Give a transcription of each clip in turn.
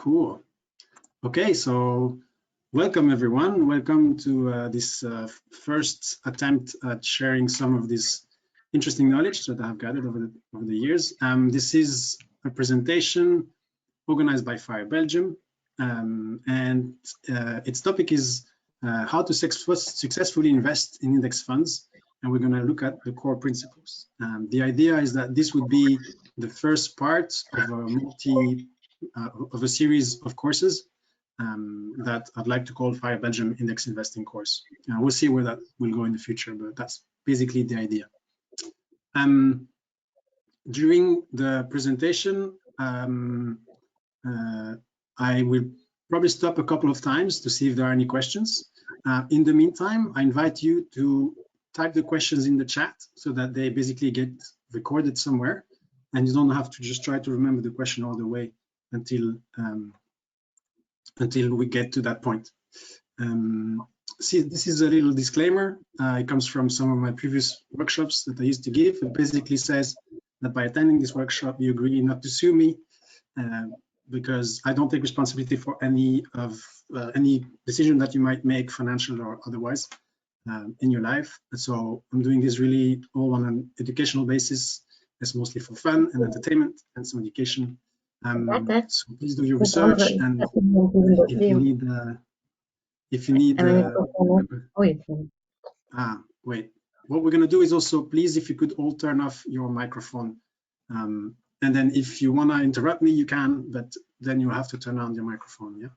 Cool. Okay, so welcome everyone. Welcome to this first attempt at sharing some of this interesting knowledge that I have gathered over the years. This is a presentation organized by FIRE Belgium, and its topic is how to successfully invest in index funds, and we're going to look at the core principles. The idea is that this would be the first part of a series of courses that I'd like to call FIRE Belgium Index Investing course. We'll see where that will go in the future, but that's basically the idea. During the presentation, I will probably stop a couple of times to see if there are any questions. In the meantime, I invite you to type the questions in the chat so that they basically get recorded somewhere, and you don't have to just try to remember the question all the way until we get to that point. See, this is a little disclaimer. It comes from some of my previous workshops that I used to give. It basically says that by attending this workshop, you agree not to sue me, because I don't take responsibility for any decision that you might make, financial or otherwise, in your life. And so I'm doing this really all on an educational basis. It's mostly for fun and entertainment and some education. So please do your research, and if you need wait, what we're going to do is also, please, if you could all turn off your microphone, and then if you want to interrupt me, you can, but then you have to turn on your microphone. Yeah,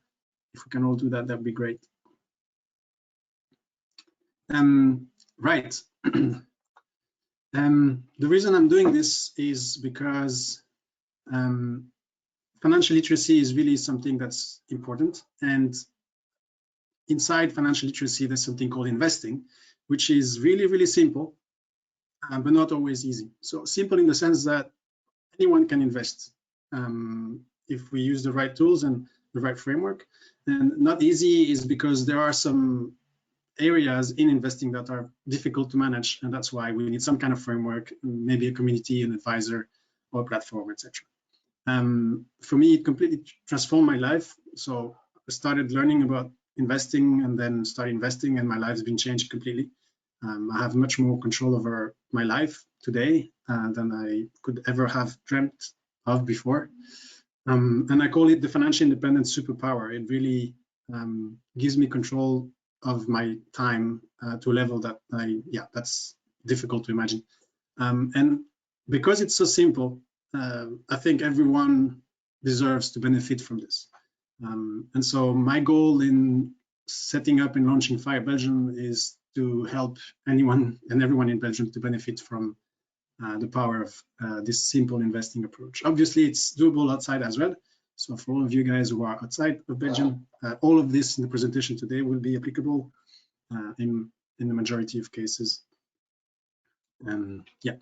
if we can all do that, that'd be great. Right. The reason I'm doing this is because financial literacy is really something that's important, and inside financial literacy, there's something called investing, which is really, really simple, but not always easy. So simple in the sense that anyone can invest if we use the right tools and the right framework. And not easy is because there are some areas in investing that are difficult to manage, and that's why we need some kind of framework, maybe a community, an advisor, or a platform, etc. For me, it completely transformed my life. So I started learning about investing and then started investing, and my life has been changed completely. I have much more control over my life today than I could ever have dreamt of before. And I call it the financial independence superpower. It really gives me control of my time to a level that that's difficult to imagine. And because it's so simple, I think everyone deserves to benefit from this. And so my goal in setting up and launching FIRE Belgium is to help anyone and everyone in Belgium to benefit from the power of this simple investing approach. Obviously, it's doable outside as well. So for all of you guys who are outside of Belgium, all of this in the presentation today will be applicable in the majority of cases. Yeah.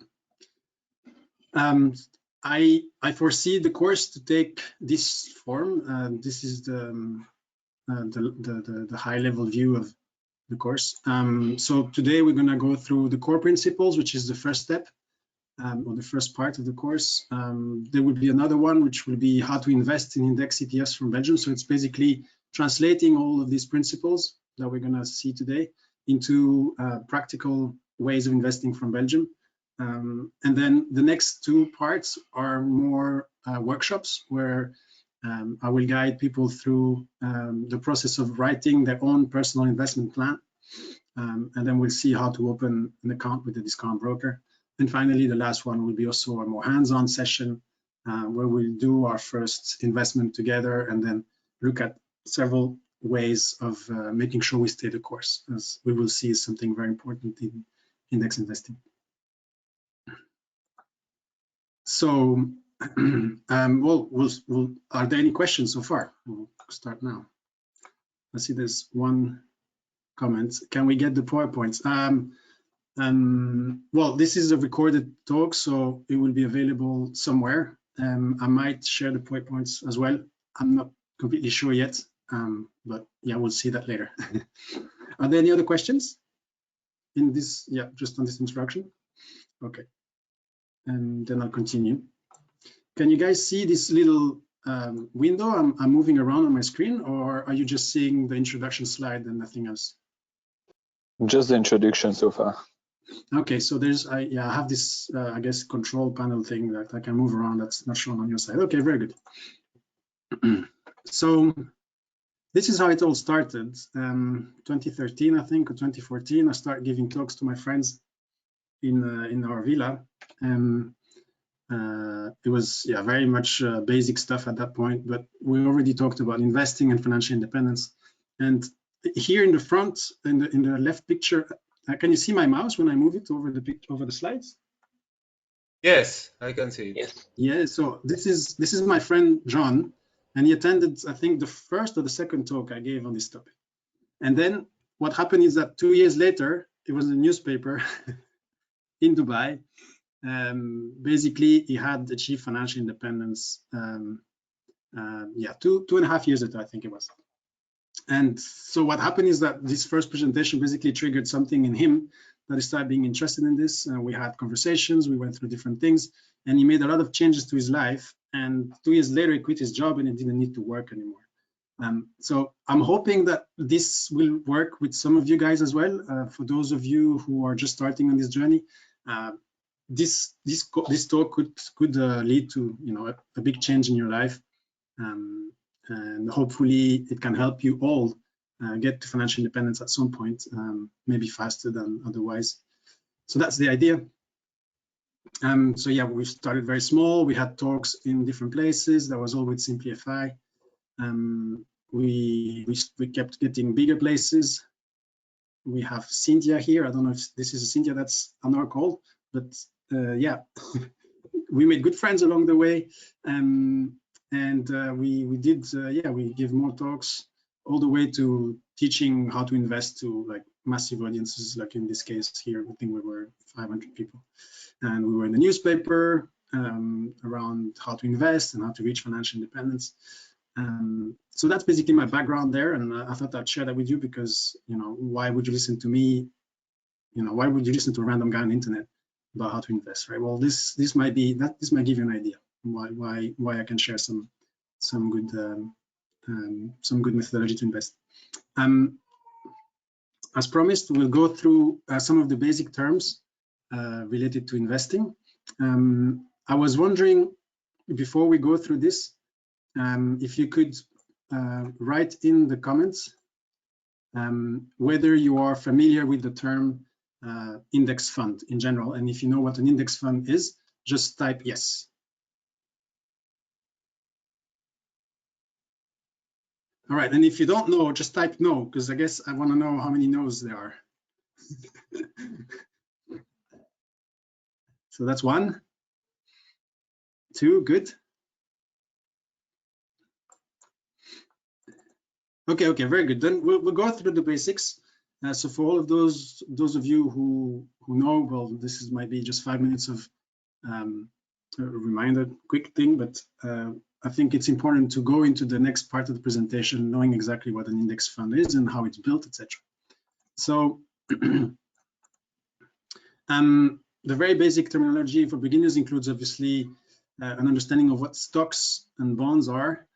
I foresee the course to take this form. This is the high-level view of the course. So today we're going to go through the core principles, which is the first step, or the first part of the course. There will be another one, which will be how to invest in index ETFs from Belgium. So it's basically translating all of these principles that we're going to see today into practical ways of investing from Belgium. And then the next two parts are more workshops where I will guide people through the process of writing their own personal investment plan. And then we'll see how to open an account with a discount broker. And finally, the last one will be also a more hands-on session where we'll do our first investment together and then look at several ways of making sure we stay the course, as we will see is something very important in index investing. So, are there any questions so far? We'll start now. I see there's one comment. Can we get the PowerPoints? Well, this is a recorded talk, so it will be available somewhere. I might share the PowerPoints as well. I'm not completely sure yet, but yeah, we'll see that later. Are there any other questions in this? Yeah, just on this introduction. Okay. And then I'll continue. Can you guys see this little window I'm moving around on my screen, or are you just seeing the introduction slide and nothing else? Just the introduction so far. Okay, so there's I have this I guess control panel thing that I can move around. That's not shown on your side. Okay, very good. So this is how it all started. 2013, I think, or 2014. I started giving talks to my friends in our villa. It was very much basic stuff at that point, but we already talked about investing and financial independence. And here in the front, in the left picture, can you see my mouse when I move it over the slides? Yes, I can see it. Yes. Yeah. So this is my friend John, and he attended, I think, the first or the second talk I gave on this topic. And then what happened is that 2 years later, it was in the newspaper in Dubai. Basically, he had achieved financial independence. 2.5 years ago, I think it was. And so what happened is that this first presentation basically triggered something in him that he started being interested in this. We had conversations, we went through different things, and he made a lot of changes to his life. And 2 years later, he quit his job and he didn't need to work anymore. So I'm hoping that this will work with some of you guys as well. For those of you who are just starting on this journey, this talk could lead to a big change in your life, and hopefully it can help you all get to financial independence at some point, maybe faster than otherwise. So that's the idea. So yeah, we started very small. We had talks in different places. That was all with Simplify. We kept getting bigger places. We have Cynthia here. I don't know if this is Cynthia that's on our call, but yeah, we made good friends along the way. We give more talks all the way to teaching how to invest to like massive audiences, like in this case here, I think we were 500 people. And we were in the newspaper around how to invest and how to reach financial independence. So that's basically my background there, and I thought I'd share that with you because, why would you listen to me? Why would you listen to a random guy on the internet about how to invest, right? Well, this might give you an idea why I can share some good methodology to invest. As promised, we'll go through some of the basic terms related to investing. I was wondering, before we go through this, if you could write in the comments whether you are familiar with the term index fund in general, and if you know what an index fund is, just type yes. All right, and if you don't know, just type no, because I guess I want to know how many no's there are. So that's 1, 2, good. Okay, very good. Then we'll go through the basics. So for all of those of you who know, well, this might be just 5 minutes of a reminder, quick thing, but I think it's important to go into the next part of the presentation knowing exactly what an index fund is and how it's built, etc. So the very basic terminology for beginners includes obviously an understanding of what stocks and bonds are.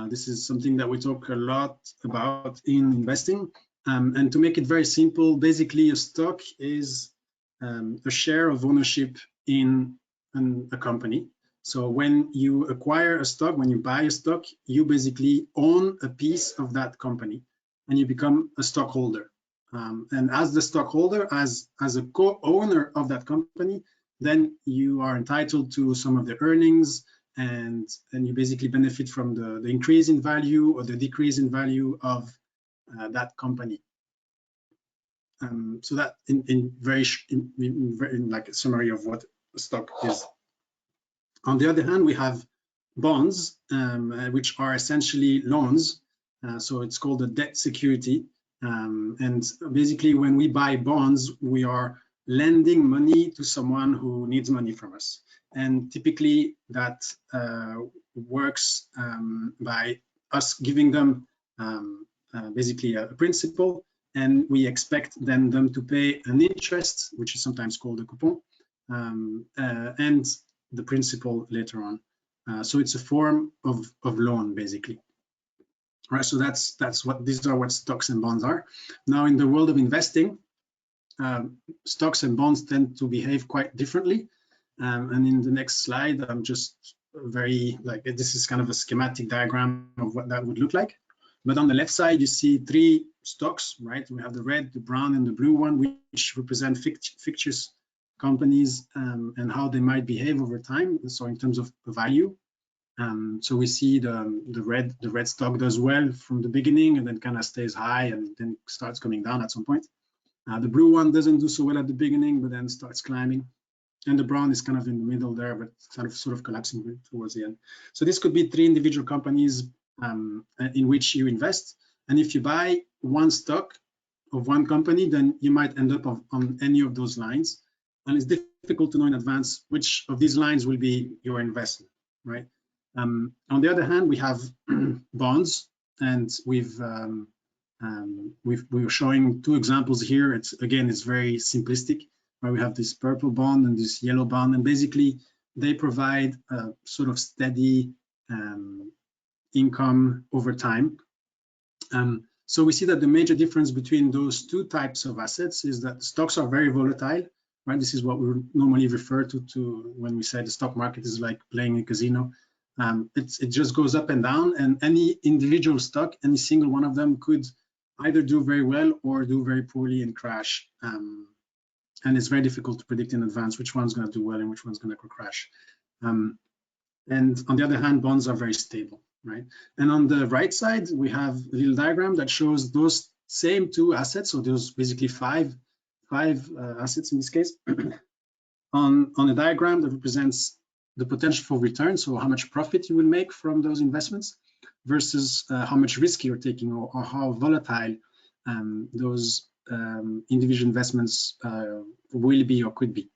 This is something that we talk a lot about in investing. And to make it very simple, basically a stock is a share of ownership in a company. So when you acquire a stock, when you buy a stock, you basically own a piece of that company and you become a stockholder. And as the stockholder, as a co-owner of that company, then you are entitled to some of the earnings, and you basically benefit from the increase in value or the decrease in value of that company. So that in very like a summary of what a stock is. On the other hand, we have bonds, which are essentially loans. So it's called a debt security. And basically, when we buy bonds, we are lending money to someone who needs money from us. And typically that works by us giving them basically a principal, and we expect then them to pay an interest, which is sometimes called a coupon, and the principal later on. So it's a form of loan, basically. Right, so these are what stocks and bonds are. Now, in the world of investing, stocks and bonds tend to behave quite differently. And in the next slide, I'm just this is kind of a schematic diagram of what that would look like. But on the left side, you see 3 stocks, right? We have the red, the brown, and the blue one, which represent fictitious companies and how they might behave over time. So in terms of value. So we see the red stock does well from the beginning and then kind of stays high and then starts coming down at some point. The blue one doesn't do so well at the beginning, but then starts climbing. And the brown is kind of in the middle there, but sort of collapsing towards the end. So this could be 3 individual companies in which you invest. And if you buy one stock of one company, then you might end up on any of those lines. And it's difficult to know in advance which of these lines will be your investment, right? On the other hand, we have bonds, and we're showing 2 examples here. It's very simplistic, where we have this purple bond and this yellow bond, and basically they provide a sort of steady income over time. So we see that the major difference between those 2 types of assets is that stocks are very volatile, right? This is what we normally refer to when we say the stock market is like playing a casino. It just goes up and down, and any individual stock, any single one of them, could either do very well or do very poorly and crash. And it's very difficult to predict in advance which one's going to do well and which one's going to crash. And on the other hand, bonds are very stable, right? And on the right side, we have a little diagram that shows those same 2 assets, so there's basically five assets in this case, on a diagram that represents the potential for return, so how much profit you will make from those investments versus how much risk you're taking, or how volatile those individual investments will be or could be.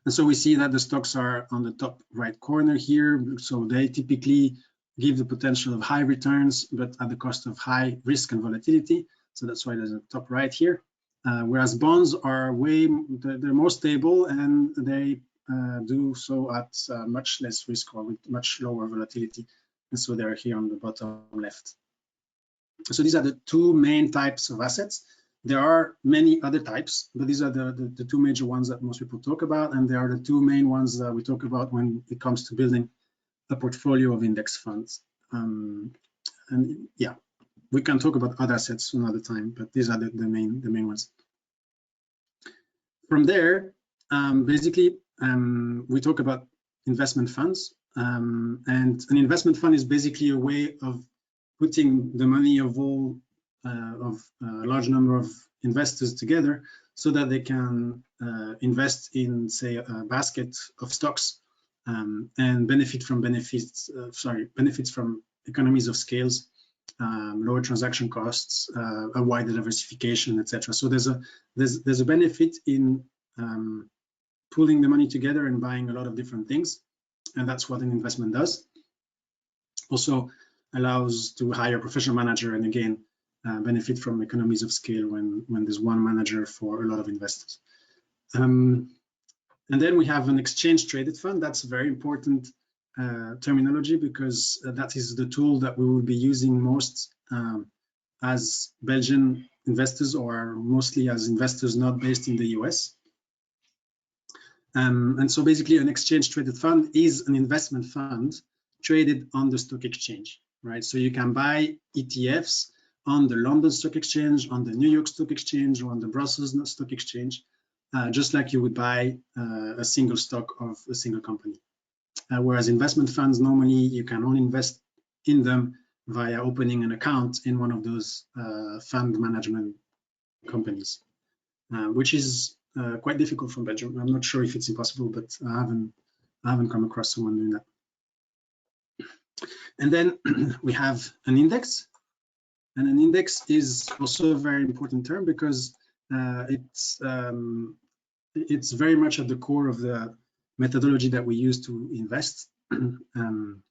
And so we see that the stocks are on the top right corner here, so they typically give the potential of high returns, but at the cost of high risk and volatility. So that's why there's a top right here. Whereas bonds are they're more stable, and they do so at much less risk or with much lower volatility. And so they're here on the bottom left. So these are the 2 main types of assets. There are many other types, but these are the 2 major ones that most people talk about, and they are the 2 main ones that we talk about when it comes to building a portfolio of index funds. And yeah, we can talk about other assets another time, but these are the main ones. From there, basically, we talk about investment funds, and an investment fund is basically a way of putting the money of a large number of investors together so that they can invest in, say, a basket of stocks and benefit from benefits from economies of scales, lower transaction costs, a wider diversification, etc. So there's a benefit in pooling the money together and buying a lot of different things, and that's what an investment does. Also allows to hire a professional manager, and again benefit from economies of scale when there's one manager for a lot of investors. And then we have an exchange traded fund. That's a very important terminology, because that is the tool that we will be using most as Belgian investors, or mostly as investors not based in the US. And so basically an exchange traded fund is an investment fund traded on the stock exchange, right? So you can buy ETFs on the London Stock Exchange, on the New York Stock Exchange, or on the Brussels Stock Exchange, just like you would buy a single stock of a single company. Whereas investment funds, normally you can only invest in them via opening an account in one of those fund management companies, which is quite difficult from Belgium. I'm not sure if it's impossible, but I haven't come across someone doing that. And then we have an index, and an index is also a very important term, because it's very much at the core of the methodology that we use to invest. And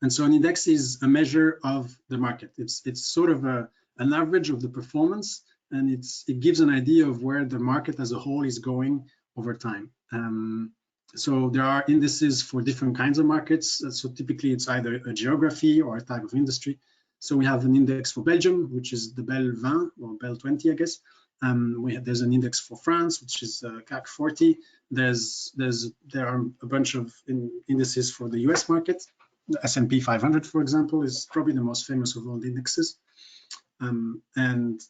so an index is a measure of the market. It's sort of an average of the performance, and it gives an idea of where the market as a whole is going over time. So there are indices for different kinds of markets. So typically it's either a geography or a type of industry. So we have an index for Belgium, which is the Bel 20 or Bel 20, I guess. There's an index for France, which is CAC 40. There are a bunch of indices for the US market. The S&P 500, for example, is probably the most famous of all the indexes. And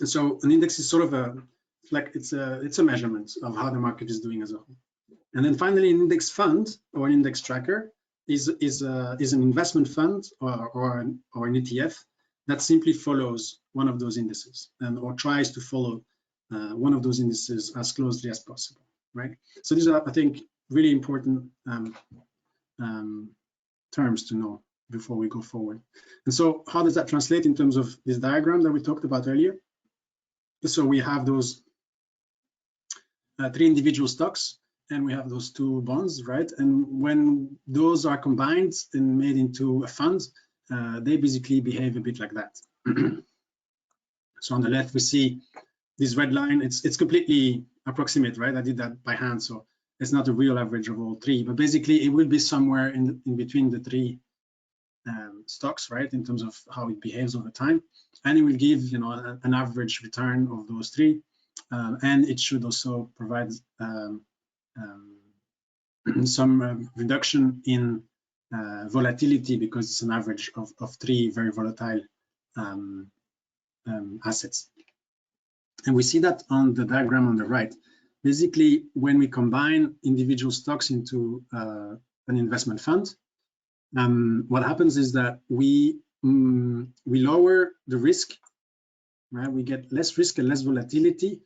so an index is sort of it's a measurement of how the market is doing as a whole. And then finally, an index fund or an index tracker is an investment fund or an ETF that simply follows one of those indices or tries to follow one of those indices as closely as possible, right? So these are, I think, really important terms to know before we go forward. And so how does that translate in terms of this diagram that we talked about earlier? So we have those 3 individual stocks, and we have those 2 bonds, right? And when those are combined and made into a fund, they basically behave a bit like that. So on the left, we see this red line. It's completely approximate, right? I did that by hand, so it's not a real average of all 3, but basically it will be somewhere in between the 3 stocks, right, in terms of how it behaves over time, and it will give, you know, an average return of those 3, and it should also provide some reduction in volatility, because it's an average of 3 very volatile assets. And we see that on the diagram on the right. Basically, when we combine individual stocks into an investment fund, what happens is that we lower the risk, right? We get less risk and less volatility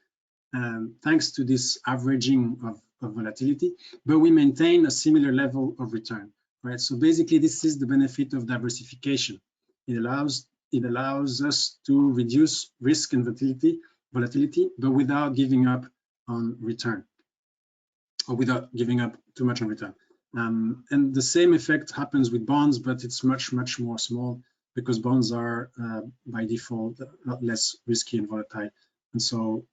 thanks to this averaging of volatility, but we maintain a similar level of return, right? So basically, this is the benefit of diversification. It allows us to reduce risk and volatility, but without giving up on return, or without giving up too much on return. And the same effect happens with bonds, but it's much more small, because bonds are by default a lot less risky and volatile. And so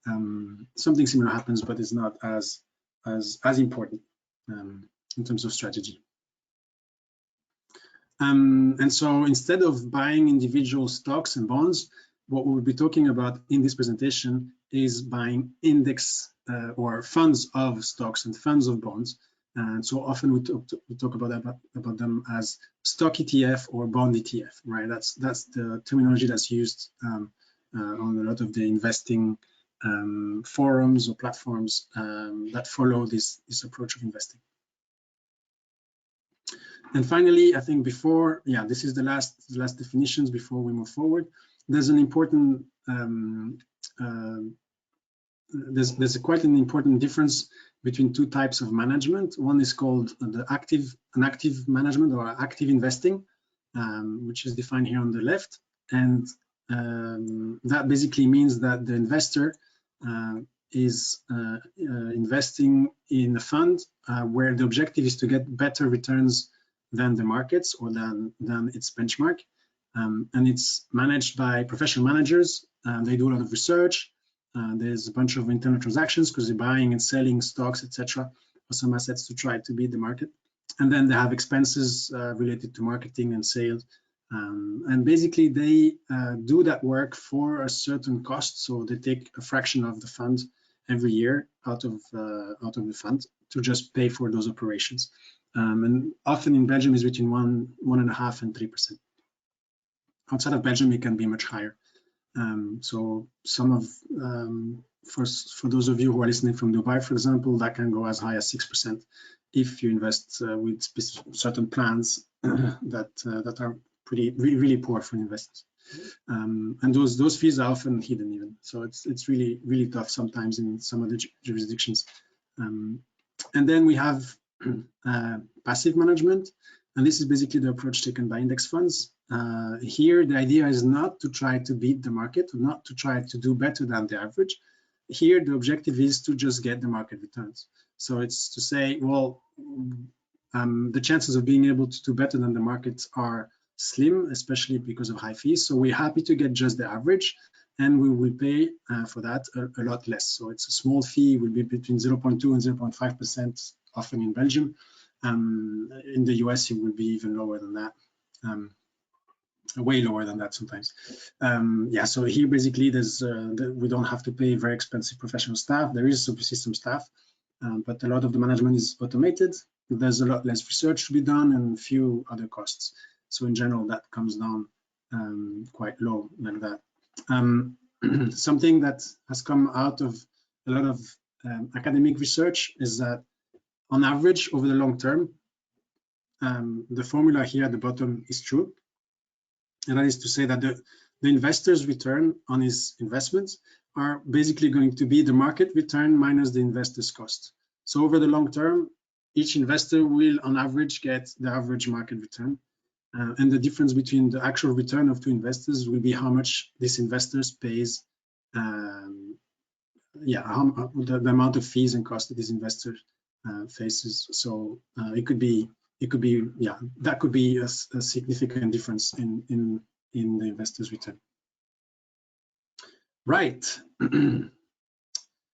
something similar happens, but it's not as important in terms of strategy. And so instead of buying individual stocks and bonds, what we'll be talking about in this presentation is buying index or funds of stocks and funds of bonds. And so often we talk about them as stock ETF or bond ETF, right? That's the terminology that's used on a lot of the investing forums or platforms that follow this approach of investing. And finally, I think this is the last definitions before we move forward. There's an important there's quite an important difference between 2 types of management. One is called an active management or active investing, which is defined here on the left, and that basically means that the investor is investing in a fund where the objective is to get better returns than the markets or than its benchmark, and it's managed by professional managers. They do a lot of research. There's a bunch of internal transactions because they're buying and selling stocks, etc., or some assets to try to beat the market. And then they have expenses related to marketing and sales. And basically, they do that work for a certain cost. So they take a fraction of the fund every year out of the fund to just pay for those operations. And often in Belgium is between 1.5% and 3%. Outside of Belgium, it can be much higher. So some of for those of you who are listening from Dubai, for example, that can go as high as 6% if you invest with certain plans that are really poor for investors. And those fees are often hidden even. So it's really tough sometimes in some of the jurisdictions. And then we have passive management, and this is basically the approach taken by index funds. Here, the idea is not to try to beat the market, or not to try to do better than the average. Here, the objective is to just get the market returns. So it's to say, well, the chances of being able to do better than the market are slim, especially because of high fees. So we're happy to get just the average, and we will pay for that a lot less. So it's a small fee, will be between 0.2 and 0.5% often in Belgium. In the US, it will be even lower than that. Way lower than that sometimes. Yeah, so here basically there's we don't have to pay very expensive professional staff. There is super system staff, but a lot of the management is automated. There's a lot less research to be done and few other costs. So in general, that comes down quite low like that. Something that has come out of a lot of academic research is that on average over the long term, the formula here at the bottom is true. And that is to say that the investor's return on his investments are basically going to be the market return minus the investor's cost. So over the long term, each investor will on average get the average market return. And the difference between the actual return of two investors will be how much this investor pays, the amount of fees and costs that this investor faces. So it could be, yeah, that could be a significant difference in the investor's return. Right.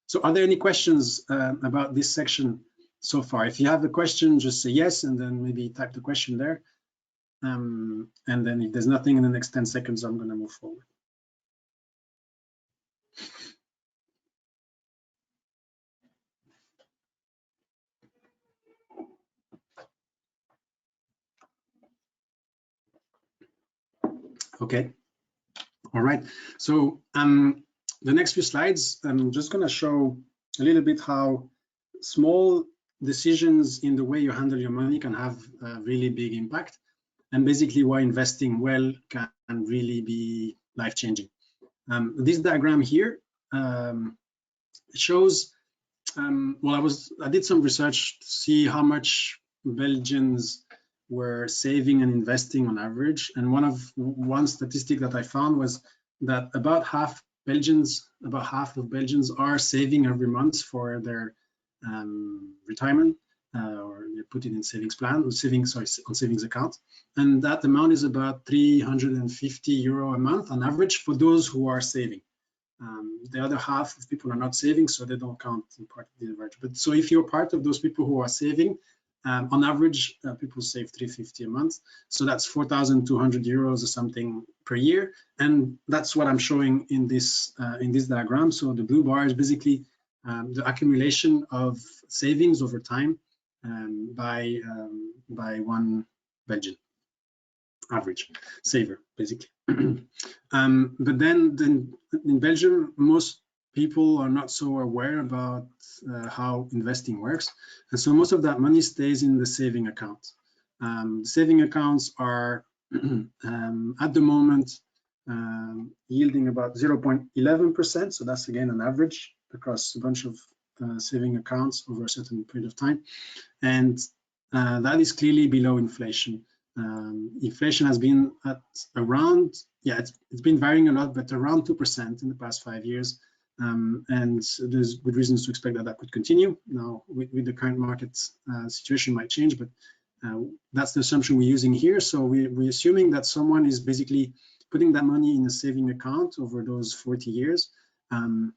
So are there any questions about this section so far? If you have a question, just say yes, and then maybe type the question there. And then if there's nothing in the next 10 seconds, I'm going to move forward. Okay. All right. So the next few slides, I'm just going to show a little bit how small decisions in the way you handle your money can have a really big impact, and basically why investing well can really be life-changing. This diagram here shows, well, I did some research to see how much Belgians were saving and investing on average, and one statistic that I found was that about half of Belgians are saving every month for their retirement, or they put it in savings plan, on savings account, and that amount is about 350 euro a month on average for those who are saving. The other half of people are not saving, so they don't count in part of the average. But so if you're part of those people who are saving, on average, people save 350 a month. So that's 4,200 euros or something per year. And that's what I'm showing in this diagram. So the blue bar is basically the accumulation of savings over time by one Belgian average saver, basically. But then in Belgium, most people are not so aware about how investing works, and so most of that money stays in the saving account. Saving accounts are at the moment yielding about 0.11%, so that's again an average across a bunch of saving accounts over a certain period of time, and that is clearly below inflation. Inflation has been at around, yeah, it's been varying a lot, but around 2% in the past 5 years. And there's good reasons to expect that that could continue. Now, with the current market situation might change, but that's the assumption we're using here. So we're assuming that someone is basically putting that money in a saving account over those 40 years. And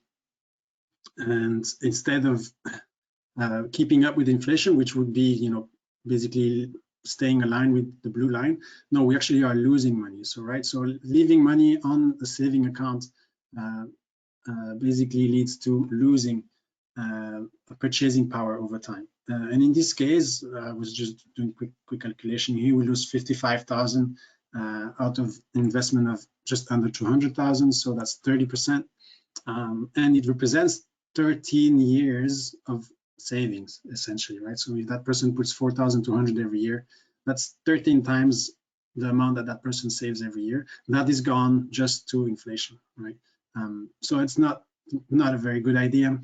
instead of keeping up with inflation, which would be, you know, basically staying aligned with the blue line, no, we actually are losing money. So, right, so leaving money on a saving account basically leads to losing purchasing power over time. And in this case, I was just doing quick calculation here, we lose 55,000 out of investment of just under 200,000, so that's 30%. And it represents 13 years of savings, essentially, right? So if that person puts 4,200 every year, that's 13 times the amount that that person saves every year. That is gone just to inflation, right? So it's not a very good idea.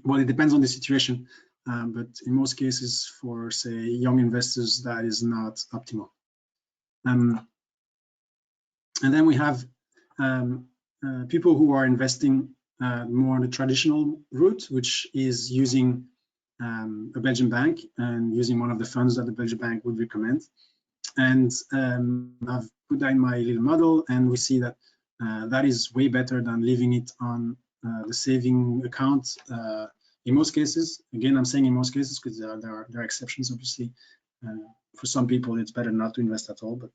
Well, it depends on the situation, but in most cases, for say young investors, that is not optimal. And then we have people who are investing more on the traditional route, which is using a Belgian bank and using one of the funds that the Belgian bank would recommend. And I've put that in my little model, and we see that That is way better than leaving it on the saving account. In most cases, again, I'm saying in most cases because there are exceptions, obviously. For some people, it's better not to invest at all, but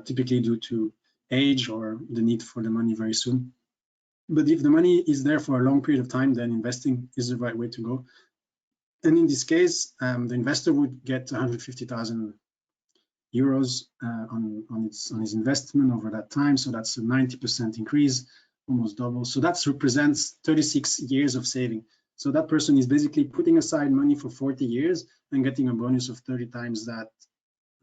typically due to age or the need for the money very soon. But if the money is there for a long period of time, then investing is the right way to go. And in this case, the investor would get 150,000 euros on his investment over that time. So that's a 90% increase, almost double. So that represents 36 years of saving. So that person is basically putting aside money for 40 years and getting a bonus of 30 times that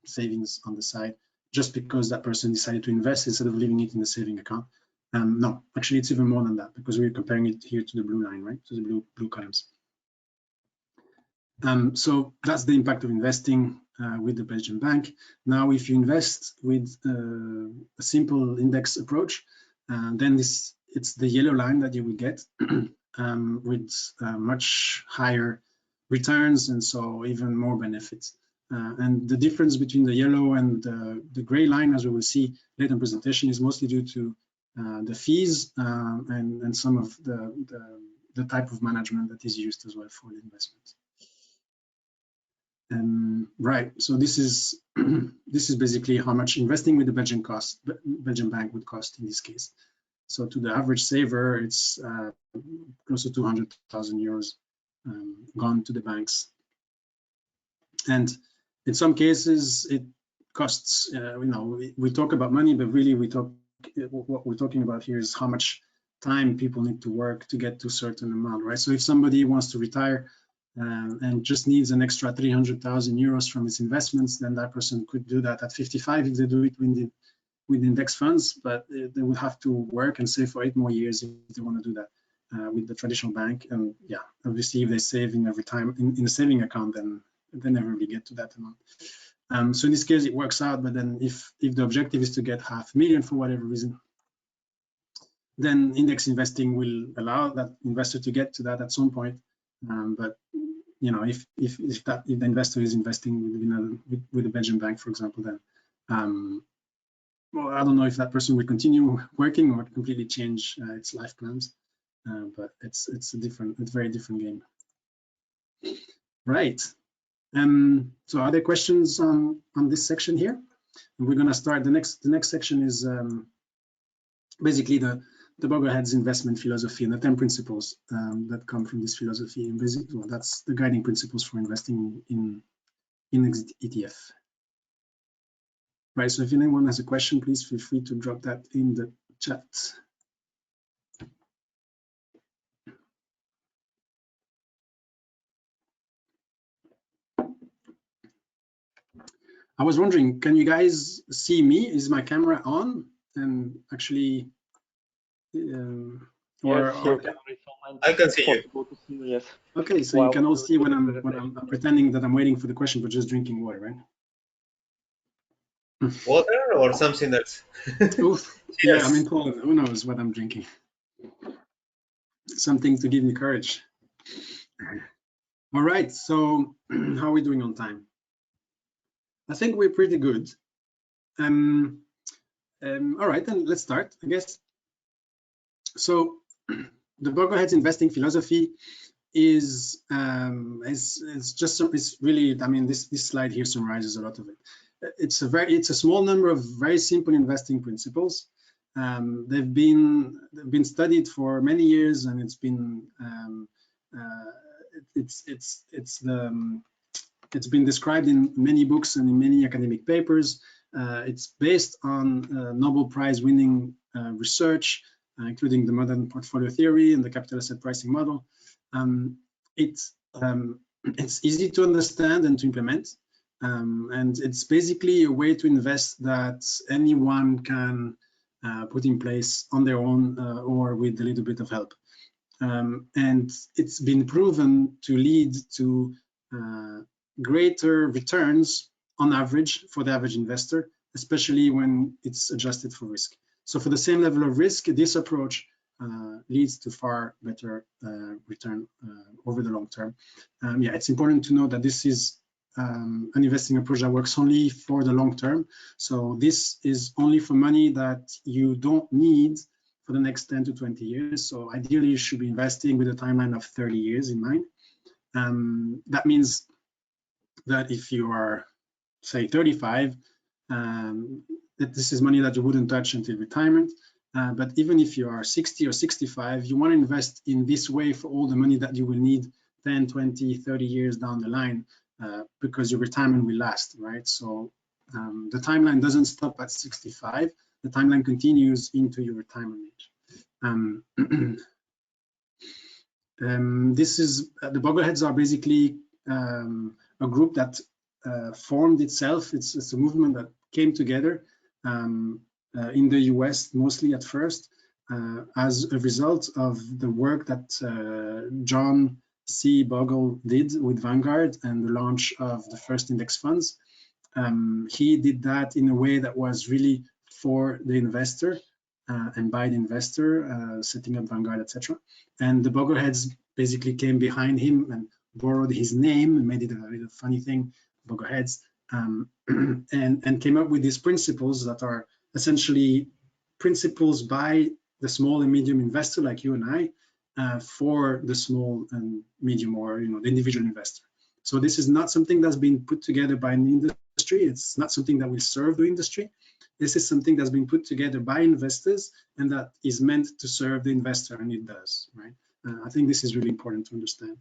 savings on the side, just because that person decided to invest instead of leaving it in the saving account. No, actually, it's even more than that because we're comparing it here to the blue line, right? To the blue columns. So that's the impact of investing with the Belgian bank. Now, if you invest with a simple index approach, then it's the yellow line that you will get with much higher returns and so even more benefits. And the difference between the yellow and the gray line, as we will see later in presentation, is mostly due to the fees and some of the type of management that is used as well for the investment. Right, so this is basically how much investing with the Belgian bank would cost in this case. So to the average saver, it's close to 200,000 euros gone to the banks. And in some cases, it costs, we talk about money, but really what we're talking about here is how much time people need to work to get to a certain amount, right? So if somebody wants to retire and just needs an extra 300,000 euros from his investments, then that person could do that at 55 if they do it with index funds, but they would have to work and save for 8 more years if they want to do that with the traditional bank. And yeah, obviously if they save in every time in a saving account, then they never really get to that amount. So in this case, it works out, but then if the objective is to get 500,000 for whatever reason, then index investing will allow that investor to get to that at some point. But if the investor is investing with a Belgian bank, for example, then well, I don't know if that person will continue working or completely change its life plans. But it's a very different game. Right. So are there questions on this section here? And we're going to start the next section is basically the Boglehead's investment philosophy and the 10 principles that come from this philosophy. And basically, well, that's the guiding principles for investing in ETF. Right. So if anyone has a question, please feel free to drop that in the chat. I was wondering, can you guys see me? Is my camera on? And actually, I can see you. Yes. Okay, so you can all see when I'm pretending that I'm waiting for the question, but just drinking water, right? Water or something else? Yeah, I'm in Poland. Who knows what I'm drinking? Something to give me courage. All right, so how are we doing on time? I think we're pretty good. All right, then let's start, I guess. So the Boglehead's investing philosophy is really, I mean, this slide here summarizes a lot of it. It's a small number of very simple investing principles. They've been studied for many years, and it's been it's been described in many books and in many academic papers. It's based on Nobel Prize winning research, including the modern portfolio theory and the capital asset pricing model. It's easy to understand and to implement. And it's basically a way to invest that anyone can put in place on their own or with a little bit of help. And it's been proven to lead to greater returns on average for the average investor, especially when it's adjusted for risk. So for the same level of risk, this approach leads to far better return over the long term. Yeah, it's important to know that this is an investing approach that works only for the long term. So this is only for money that you don't need for the next 10 to 20 years. So ideally, you should be investing with a timeline of 30 years in mind. That means that if you are, say, 35, that this is money that you wouldn't touch until retirement. But even if you are 60 or 65, you want to invest in this way for all the money that you will need 10, 20, 30 years down the line, because your retirement will last, right? So the timeline doesn't stop at 65. The timeline continues into your retirement age. This is, the Bogleheads are basically a group that formed itself. It's a movement that came together in the US mostly at first, as a result of the work that John C. Bogle did with Vanguard and the launch of the first index funds. He did that in a way that was really for the investor and by the investor, setting up Vanguard, etc. And the Bogleheads basically came behind him and borrowed his name and made it a little funny thing, Bogleheads, and came up with these principles that are essentially principles by the small and medium investor like you and I, for the small and medium, or the individual investor. So this is not something that's been put together by an industry. It's not something that will serve the industry. This is something that's been put together by investors and that is meant to serve the investor, and it does, right? I think this is really important to understand.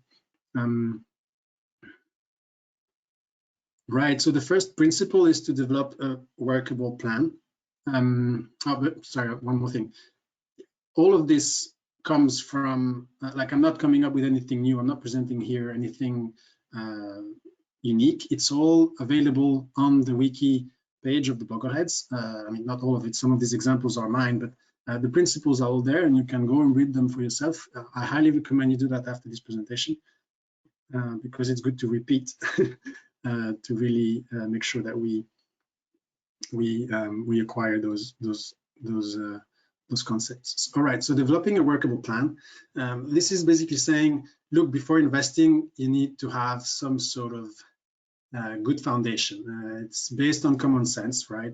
Right, so the first principle is to develop a workable plan. Sorry, one more thing. All of this comes from, like, I'm not coming up with anything new. I'm not presenting here anything unique. It's all available on the wiki page of the Bogleheads. I mean, not all of it. Some of these examples are mine, but the principles are all there, and you can go and read them for yourself. I highly recommend you do that after this presentation, because it's good to repeat to really make sure that we acquire those concepts. All right, so developing a workable plan. This is basically saying, look, before investing, you need to have some sort of good foundation. It's based on common sense, right?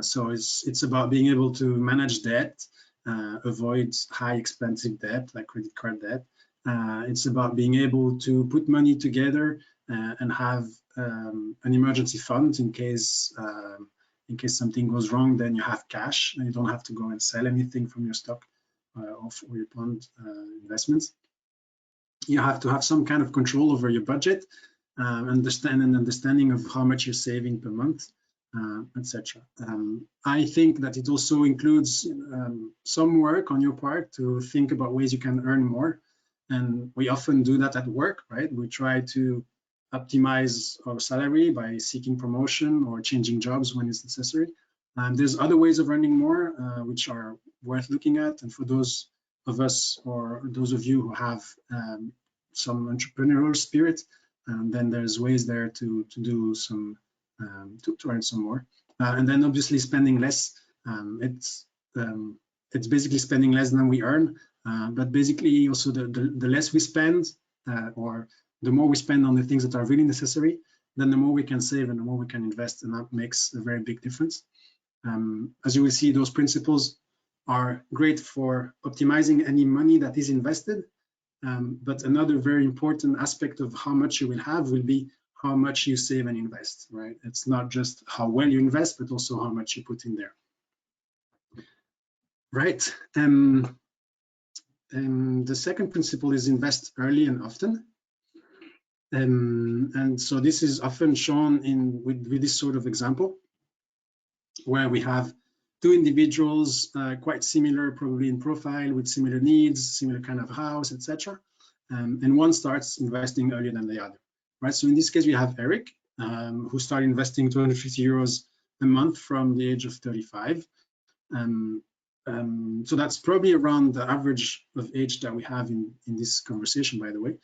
So it's about being able to manage debt, avoid high expensive debt like credit card debt. It's about being able to put money together and have an emergency fund in case something goes wrong. Then you have cash and you don't have to go and sell anything from your stock or your bond investments. You have to have some kind of control over your budget, understanding of how much you're saving per month, etc. I think that it also includes some work on your part to think about ways you can earn more. And we often do that at work, right? We try to optimize our salary by seeking promotion or changing jobs when it's necessary. There's other ways of earning more, which are worth looking at. And for those of us, or those of you who have some entrepreneurial spirit, then there's ways there to do some, to earn some more. And then obviously spending less. It's basically spending less than we earn, but basically also the less we spend, or the more we spend on the things that are really necessary, then the more we can save and the more we can invest, and that makes a very big difference. As you will see, those principles are great for optimizing any money that is invested, but another very important aspect of how much you will have will be how much you save and invest, right? It's not just how well you invest, but also how much you put in there. Right. The second principle is invest early and often. And so this is often shown with this sort of example, where we have two individuals quite similar, probably in profile, with similar needs, similar kind of house, etc. And one starts investing earlier than the other, right? So in this case, we have Eric, who started investing 250 euros a month from the age of 35. So that's probably around the average of age that we have in this conversation, by the way.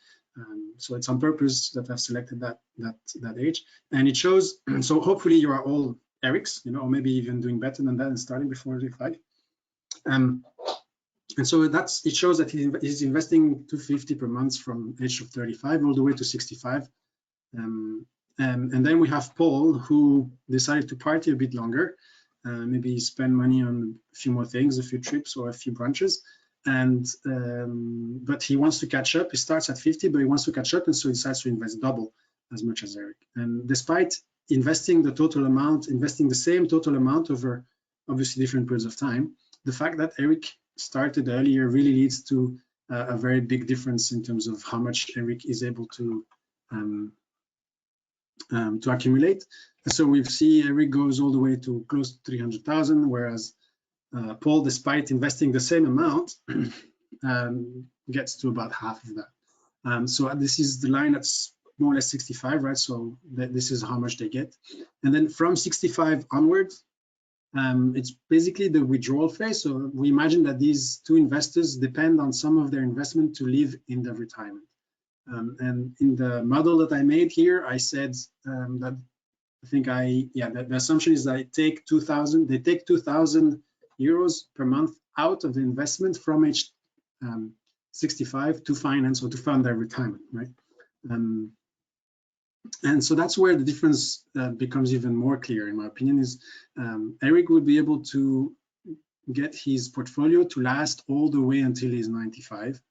So it's on purpose that I've selected that age, and it shows. So hopefully you are all Erics, or maybe even doing better than that and starting before 35. And so it shows that he's investing 250 per month from age of 35 all the way to 65. And then we have Paul, who decided to party a bit longer, maybe spend money on a few more things, a few trips or a few brunches. And but he wants to catch up. He starts at 50, but he wants to catch up, and so he decides to invest double as much as Eric. And despite investing the same total amount over obviously different periods of time, the fact that Eric started earlier really leads to a very big difference in terms of how much Eric is able to accumulate. So we see Eric goes all the way to close to 300,000, whereas Paul, despite investing the same amount, gets to about half of that. So this is the line that's more or less 65, right? So this is how much they get. And then from 65 onwards, it's basically the withdrawal phase. So we imagine that these two investors depend on some of their investment to live in their retirement. And in the model that I made here, I said that I think the assumption is that they take 2,000 euros per month out of the investment from age 65 to finance or to fund their retirement, right? And so that's where the difference becomes even more clear, in my opinion, is Eric would be able to get his portfolio to last all the way until he's 95,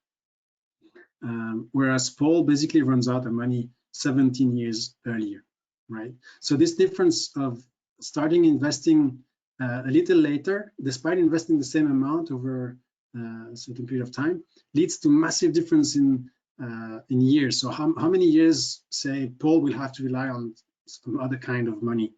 whereas Paul basically runs out of money 17 years earlier, right? So this difference of starting investing a little later, despite investing the same amount over a certain period of time, leads to massive difference in years. So how many years, say, Paul will have to rely on some other kind of money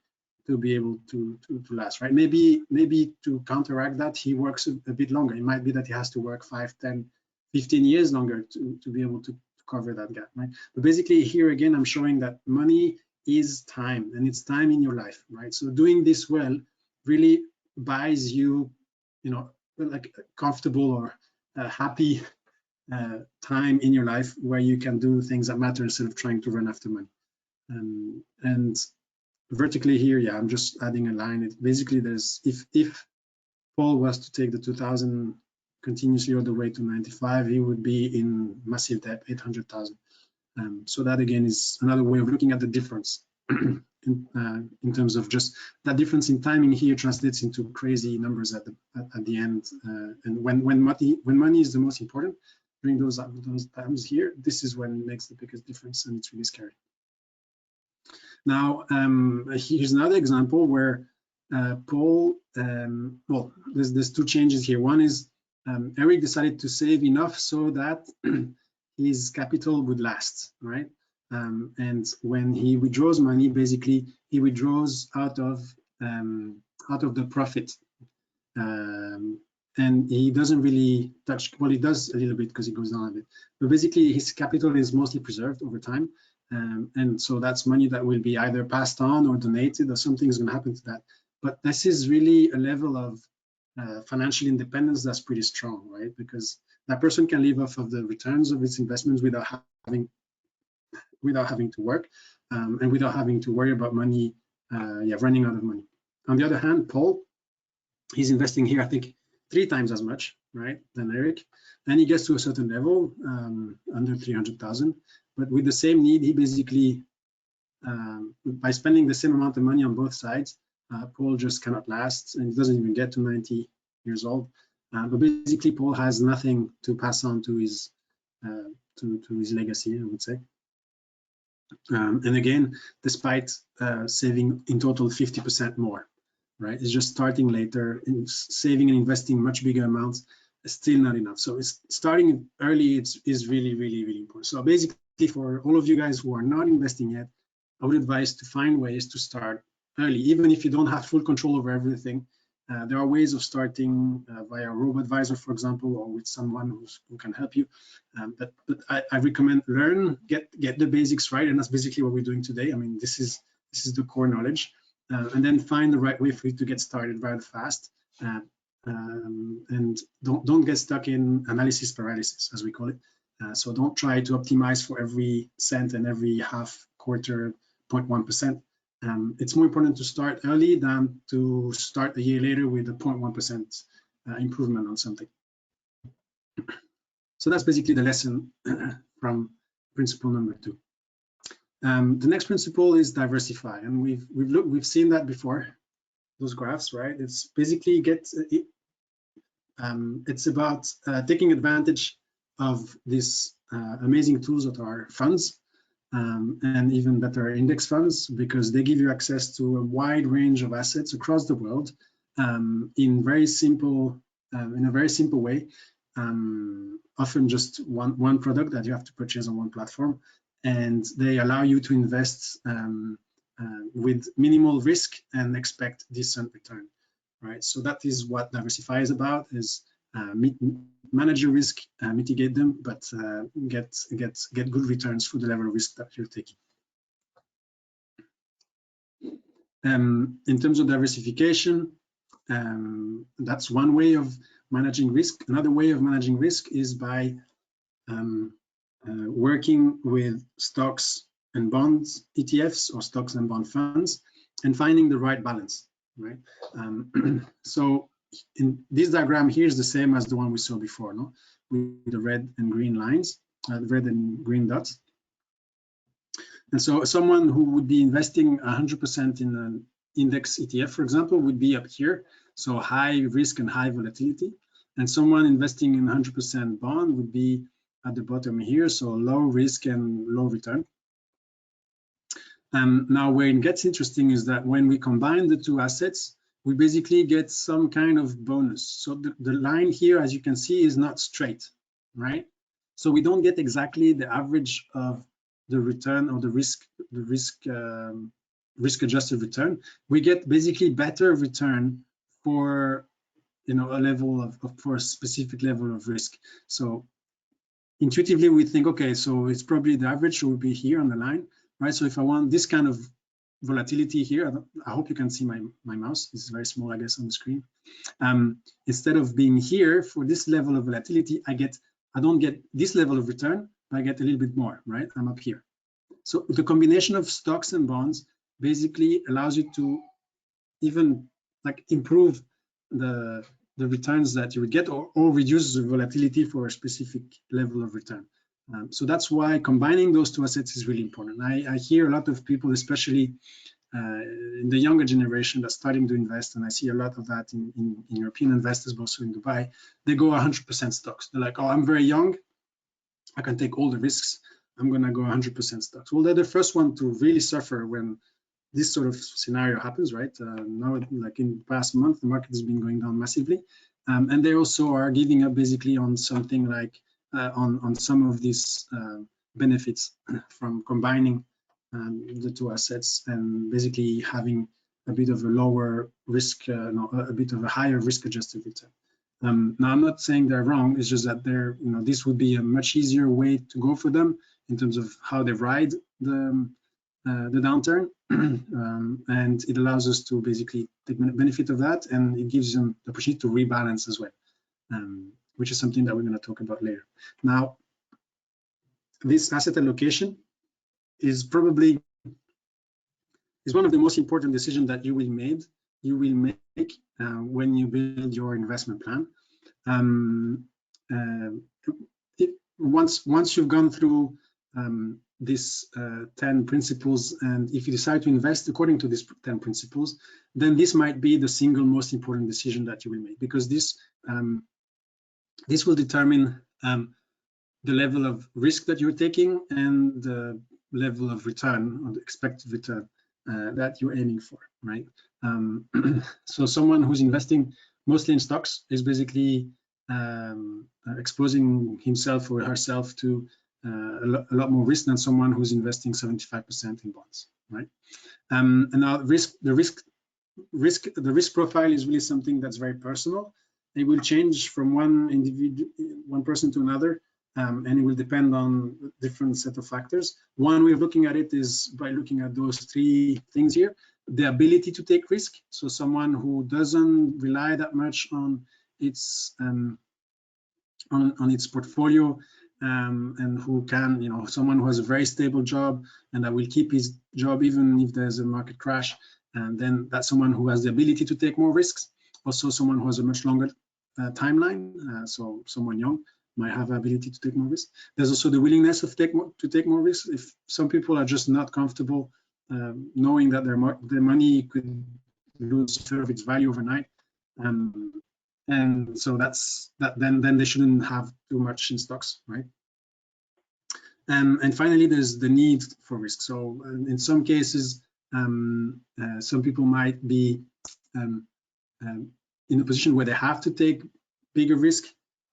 to be able to last, right? Maybe to counteract that, he works a bit longer. It might be that he has to work 5, 10, 15 years longer to be able to cover that gap, right? But basically here again, I'm showing that money is time, and it's time in your life, right? So doing this well really buys you, like a comfortable or happy time in your life where you can do things that matter instead of trying to run after money. And vertically here, I'm just adding a line. It basically, there's if Paul was to take the 2,000 continuously all the way to 95, he would be in massive debt, 800,000. So that again is another way of looking at the difference in terms of just that difference in timing here translates into crazy numbers at the end. And when money is the most important during those times here, this is when it makes the biggest difference, and it's really scary. Now here's another example where Paul, well, there's two changes here. One is Eric decided to save enough so that his capital would last, right? And when he withdraws money, basically he withdraws out of the profit, and he doesn't really touch. Well, he does a little bit because he goes down a bit, but basically his capital is mostly preserved over time, and so that's money that will be either passed on or donated, or something is going to happen to that. But this is really a level of financial independence that's pretty strong, right? Because that person can live off of the returns of its investments without having to work, and without having to worry about money, running out of money. On the other hand, Paul, he's investing here, I think, 3 times as much, right, than Eric, and he gets to a certain level, under 300,000. But with the same need, he basically, by spending the same amount of money on both sides, Paul just cannot last, and he doesn't even get to 90 years old. But basically, Paul has nothing to pass on to his legacy, I would say. And again, despite saving in total 50% more, right? It's just starting later, saving and investing much bigger amounts is still not enough. So it's starting early is really, really, really important. So basically, for all of you guys who are not investing yet, I would advise to find ways to start early, even if you don't have full control over everything. There are ways of starting via a robo-advisor, for example, or with someone who can help you. But I recommend get the basics right, and that's basically what we're doing today. I mean, this is the core knowledge, and then find the right way for you to get started rather fast, and don't get stuck in analysis paralysis, as we call it. So don't try to optimize for every cent and every half quarter 0.1%. It's more important to start early than to start a year later with a 0.1% improvement on something. So that's basically the lesson from principle number 2. The next principle is diversify, and we've seen that before. Those graphs, right? It's basically it's about taking advantage of these amazing tools that are funds, and even better index funds, because they give you access to a wide range of assets across the world in a very simple way. Often just one product that you have to purchase on one platform, and they allow you to invest with minimal risk and expect decent return, right? So that is what Diversify is about: is manage your risk, mitigate them, but get good returns for the level of risk that you're taking. In terms of diversification, that's one way of managing risk. Another way of managing risk is by working with stocks and bonds ETFs or stocks and bond funds, and finding the right balance, right? So in this diagram here is the same as the one we saw before, no? With the red and green lines, the red and green dots. And so someone who would be investing 100% in an index ETF, for example, would be up here, so high risk and high volatility. And someone investing in 100% bond would be at the bottom here, so low risk and low return. Now, where it gets interesting is that when we combine the two assets, we basically get some kind of bonus. So the line here, as you can see, is not straight, right? So we don't get exactly the average of the return or the risk-adjusted return. We get basically better return for a level for a specific level of risk. So intuitively we think, okay, so it's probably the average will be here on the line, right? So if I want this kind of volatility here, I hope you can see my mouse. It's very small, I guess, on the screen. Instead of being here for this level of volatility, I don't get this level of return, but I get a little bit more, right? I'm up here. So the combination of stocks and bonds basically allows you to even like improve the returns that you would get, or reduce the volatility for a specific level of return. So that's why combining those two assets is really important. I hear a lot of people, especially in the younger generation, that's starting to invest, and I see a lot of that in European investors, but also in Dubai. They go 100% stocks. They're like, oh, I'm very young, I can take all the risks, I'm gonna go 100% stocks. Well, they're the first one to really suffer when this sort of scenario happens, right? Now, like in the past month, the market has been going down massively, and they also are giving up basically on something like on some of these benefits from combining the two assets and basically having a bit of a lower risk, a bit of a higher risk-adjusted return. Now, I'm not saying they're wrong. It's just that this would be a much easier way to go for them in terms of how they ride the downturn, and it allows us to basically take benefit of that, and it gives them the opportunity to rebalance as well, which is something that we're going to talk about later. Now, this asset allocation is probably one of the most important decisions that you will make when you build your investment plan. Once you've gone through these 10 principles, and if you decide to invest according to these 10 principles, then this might be the single most important decision that you will make, because this will determine the level of risk that you're taking and the level of return, or the expected return that you're aiming for, right? So someone who's investing mostly in stocks is basically exposing himself or herself to a lot more risk than someone who's investing 75% in bonds, right? And now the risk profile is really something that's very personal. It will change from one person to another, and it will depend on a different set of factors. One way of looking at it is by looking at those 3 things here: the ability to take risk. So someone who doesn't rely that much on its portfolio, and who can, someone who has a very stable job and that will keep his job even if there's a market crash, and then that's someone who has the ability to take more risks. Also, someone who has a much longer timeline, so someone young, might have the ability to take more risk. There's also the willingness to take more risks. If some people are just not comfortable knowing that their money could lose a third of its value overnight, and so then they shouldn't have too much in stocks, right? And finally, there's the need for risk. So in some cases, some people might be in a position where they have to take bigger risk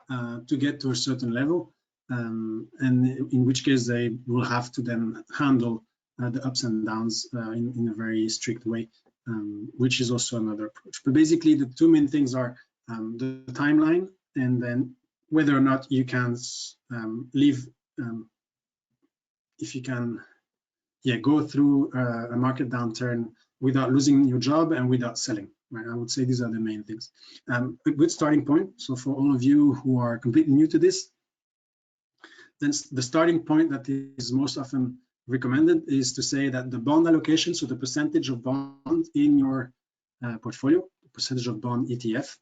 to get to a certain level, and in which case they will have to then handle the ups and downs in a very strict way, which is also another approach. But basically, the two main things are the timeline, and then whether or not you can live, if you can, go through a market downturn without losing your job and without selling. Right, I would say these are the main things. A good starting point. So for all of you who are completely new to this, then the starting point that is most often recommended is to say that the bond allocation, so the percentage of bond in your portfolio, percentage of bond ETF,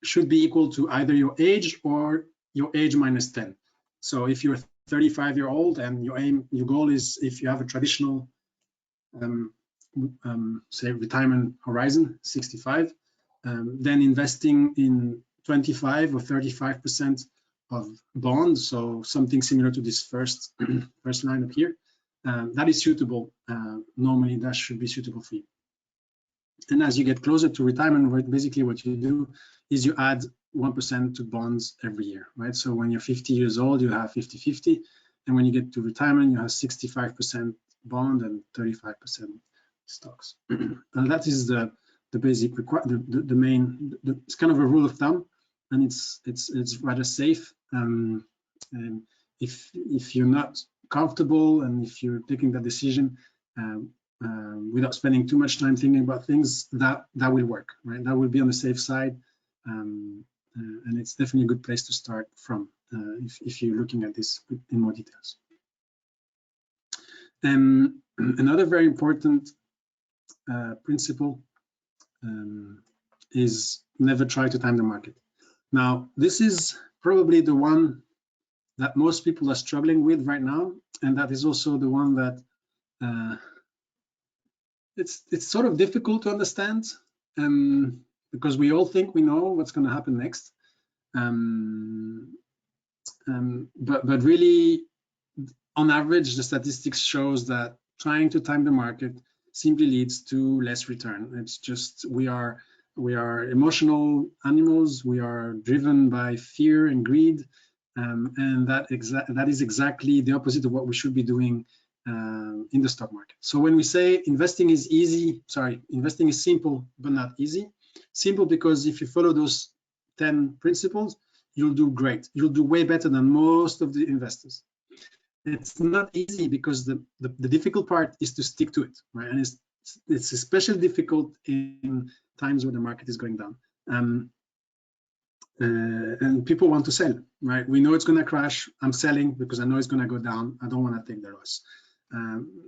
should be equal to either your age or your age minus 10. So if you're 35-year-old and your goal is, if you have a traditional say retirement horizon 65, then investing in 25 or 35% of bonds, so something similar to this first line up here, that is suitable. Normally that should be suitable for you. And as you get closer to retirement, basically what you do is you add 1% to bonds every year, right? So when you're 50 years old, you have 50-50, and when you get to retirement, you have 65% bond and 35% stocks. And that is the basic requirement, the main. It's kind of a rule of thumb, and it's rather safe. And if you're not comfortable and if you're taking that decision without spending too much time thinking about things, that will work, right? That will be on the safe side, and it's definitely a good place to start from if you're looking at this in more details. Another very important principle is never try to time the market. Now, this is probably the one that most people are struggling with right now, and that is also the one that it's sort of difficult to understand, because we all think we know what's going to happen next, but really, on average, the statistics shows that trying to time the market simply leads to less return. It's just we are emotional animals. We are driven by fear and greed, and that is exactly the opposite of what we should be doing in the stock market. So when we say investing is simple but not easy. Simple because if you follow those 10 principles, you'll do great. You'll do way better than most of the investors. It's not easy because the difficult part is to stick to it, right? And it's especially difficult in times when the market is going down. And people want to sell, right? We know it's going to crash. I'm selling because I know it's going to go down. I don't want to take the loss.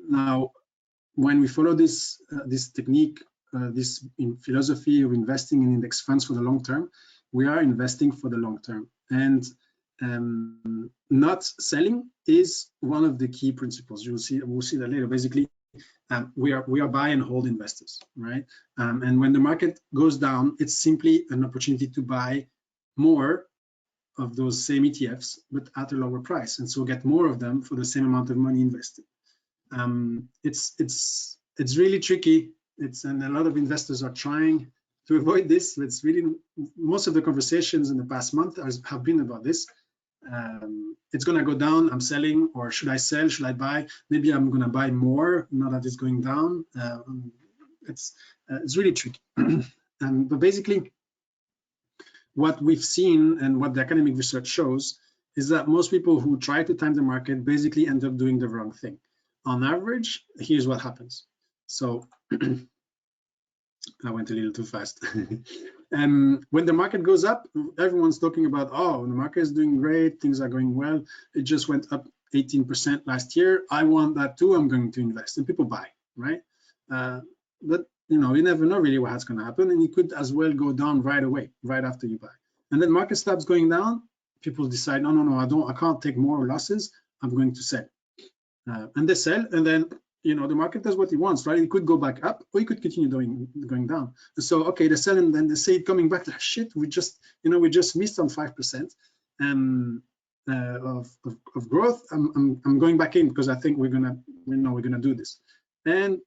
Now, when we follow this technique, this philosophy of investing in index funds for the long term, we are investing for the long term. And not selling is one of the key principles. We'll see that later. Basically, we are buy and hold investors, right? And when the market goes down, it's simply an opportunity to buy more of those same ETFs, but at a lower price, and so get more of them for the same amount of money invested. It's really tricky. And a lot of investors are trying to avoid this. It's really, most of the conversations in the past month have been about this. It's going to go down, I'm selling, or should I sell, should I buy? Maybe I'm going to buy more now that it's going down. It's really tricky. But basically, what we've seen and what the academic research shows is that most people who try to time the market basically end up doing the wrong thing. On average, here's what happens. So I went a little too fast. When the market goes up, everyone's talking about, oh, the market is doing great, things are going well. It just went up 18% last year. I want that too. I'm going to invest, and people buy, right? But you never know really what's going to happen, and it could as well go down right away, right after you buy. and then market stops going down. People decide, no, I can't take more losses. I'm going to sell, and they sell, and then the market does what it wants, right? It could go back up, or it could continue going down. And so, okay, they sell, and then they say it coming back. Like, shit, we just missed on 5% of growth. I'm going back in because I think we're gonna do this, and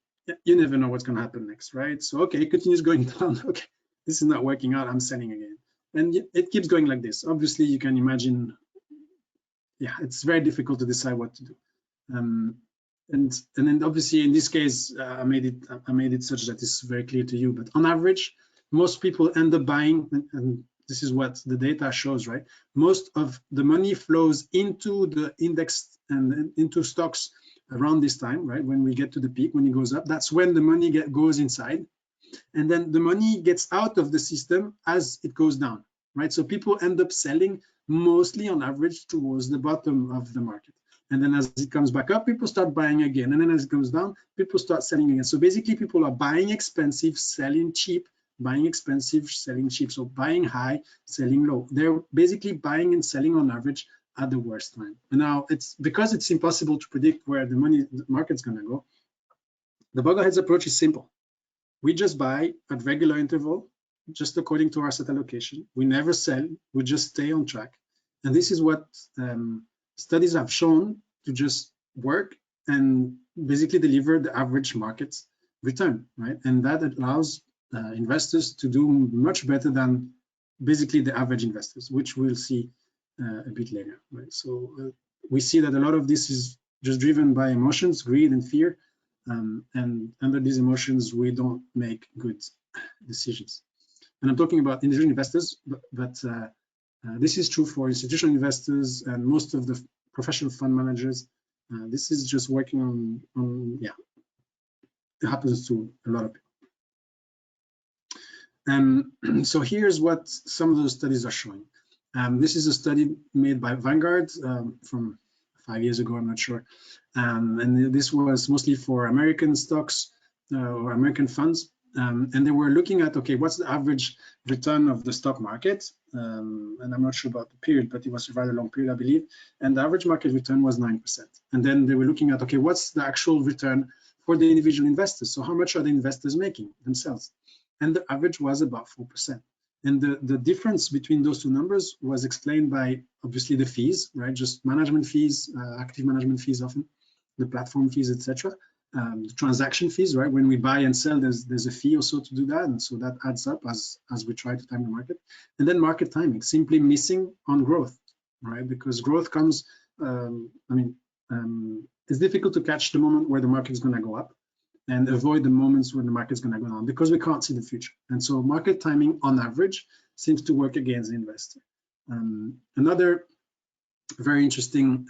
you never know what's gonna happen next, right? So okay, it continues going down. Okay, this is not working out. I'm selling again, and it keeps going like this. Obviously, you can imagine. Yeah, it's very difficult to decide what to do. And then obviously in this case, I made it such that it's very clear to you. But on average, most people end up buying, and this is what the data shows, right? Most of the money flows into the index and into stocks around this time, right? When we get to the peak, when it goes up, that's when the money goes inside, and then the money gets out of the system as it goes down, right? So people end up selling mostly on average towards the bottom of the market. And then as it comes back up, people start buying again. And then as it comes down, people start selling again. So basically people are buying expensive, selling cheap, buying expensive, selling cheap. So buying high, selling low. They're basically buying and selling on average at the worst time. And now it's because it's impossible to predict where the market's gonna go. The Boglehead's approach is simple. We just buy at regular interval, just according to our asset allocation. We never sell, we just stay on track. And this is what studies have shown to just work and basically deliver the average market return, right? And that allows investors to do much better than basically the average investors, which we'll see a bit later, right? So we see that a lot of this is just driven by emotions, greed and fear. And under these emotions, we don't make good decisions. And I'm talking about individual investors, but this is true for institutional investors and most of the professional fund managers. This is just working on yeah, it happens to a lot of people. So here's what some of those studies are showing. This is a study made by Vanguard from 5 years ago, I'm not sure. And this was mostly for American stocks or American funds. And they were looking at, okay, what's the average return of the stock market? And I'm not sure about the period, but it was a rather long period, I believe. And the average market return was 9%. And then they were looking at, okay, what's the actual return for the individual investors? So how much are the investors making themselves? And the average was about 4%. And the difference between those two numbers was explained by obviously the fees, right? Just management fees, active management fees often, the platform fees, etc. The transaction fees, right? When we buy and sell, there's a fee also to do that, and so that adds up as we try to time the market. And then market timing, simply missing on growth, right? Because growth comes, it's difficult to catch the moment where the market is going to go up and avoid the moments when the market is going to go down because we can't see the future. And so market timing on average seems to work against the investor. Another very interesting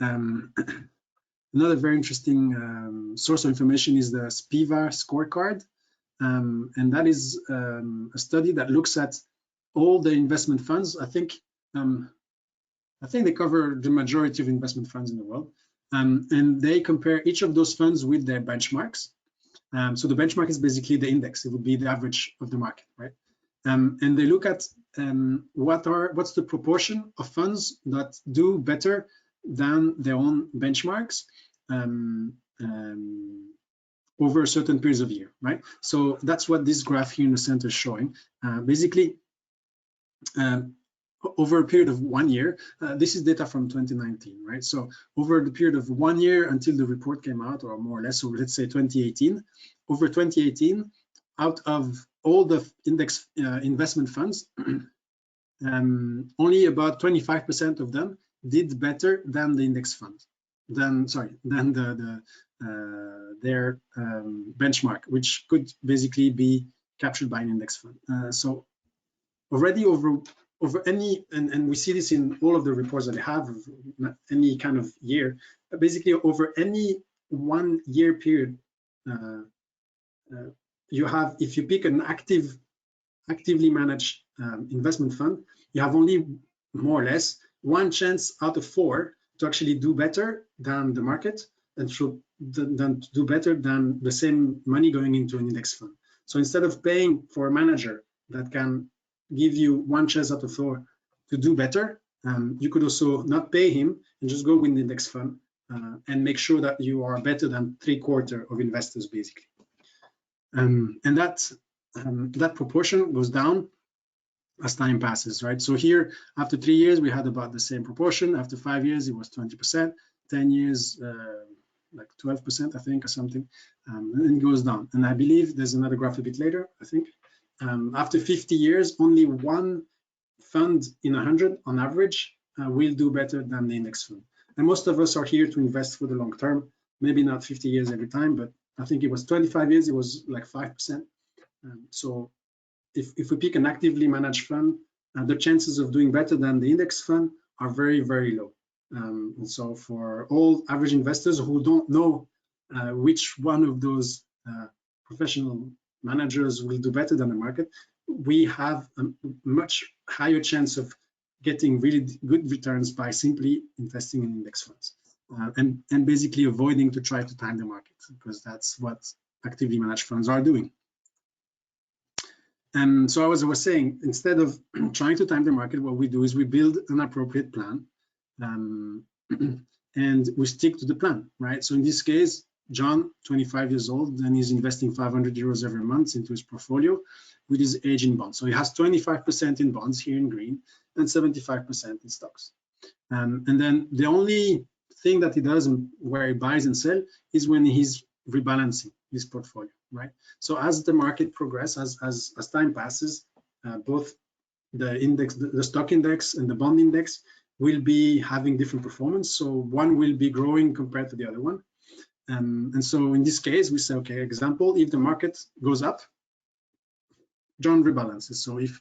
source of information is the SPIVA scorecard, and that is a study that looks at all the investment funds. I think they cover the majority of investment funds in the world, and they compare each of those funds with their benchmarks. So the benchmark is basically the index. It would be the average of the market, right? And they look at what's the proportion of funds that do better than their own benchmarks over certain periods of year, right? So that's what this graph here in the center is showing. Basically, over a period of 1 year, this is data from 2019, right? So over the period of 1 year until the report came out, or more or less, so let's say 2018, over 2018, out of all the index investment funds, only about 25% of them did better than the index fund, than their benchmark, which could basically be captured by an index fund. So already over any, and we see this in all of the reports that they have, any kind of year, basically over any 1 year period, you have, if you pick an actively managed investment fund, you have only more or less 1 chance out of 4 to actually do better than the market and to do better than the same money going into an index fund. So instead of paying for a manager that can give you 1 chance out of 4 to do better, you could also not pay him and just go with the index fund and make sure that you are better than 3/4 of investors, basically. And that proportion goes down as time passes, right? So here, after 3 years, we had about the same proportion. After 5 years, it was 20%. 10 years, like 12%, I think, or something, and it goes down. And I believe there's another graph a bit later, I think. After 50 years, only one fund in 100 on average will do better than the index fund. And most of us are here to invest for the long term, maybe not 50 years every time, but I think it was 25 years, it was like 5%. So if we pick an actively managed fund, the chances of doing better than the index fund are very, very low. And so for all average investors who don't know which one of those professional managers will do better than the market, we have a much higher chance of getting really good returns by simply investing in index funds and basically avoiding to try to time the market, because that's what actively managed funds are doing. And so as I was saying, instead of trying to time the market, what we do is we build an appropriate plan and we stick to the plan, right? So in this case, John, 25 years old, and he's investing 500 euros every month into his portfolio with his age in bonds. So he has 25% in bonds here in green and 75% in stocks. And then the only thing that he does where he buys and sells is when he's rebalancing his portfolio, right? So as the market progresses, as time passes, both the index, the stock index and the bond index will be having different performance. So one will be growing compared to the other one. And so in this case, we say, okay, example, if the market goes up, John rebalances. So if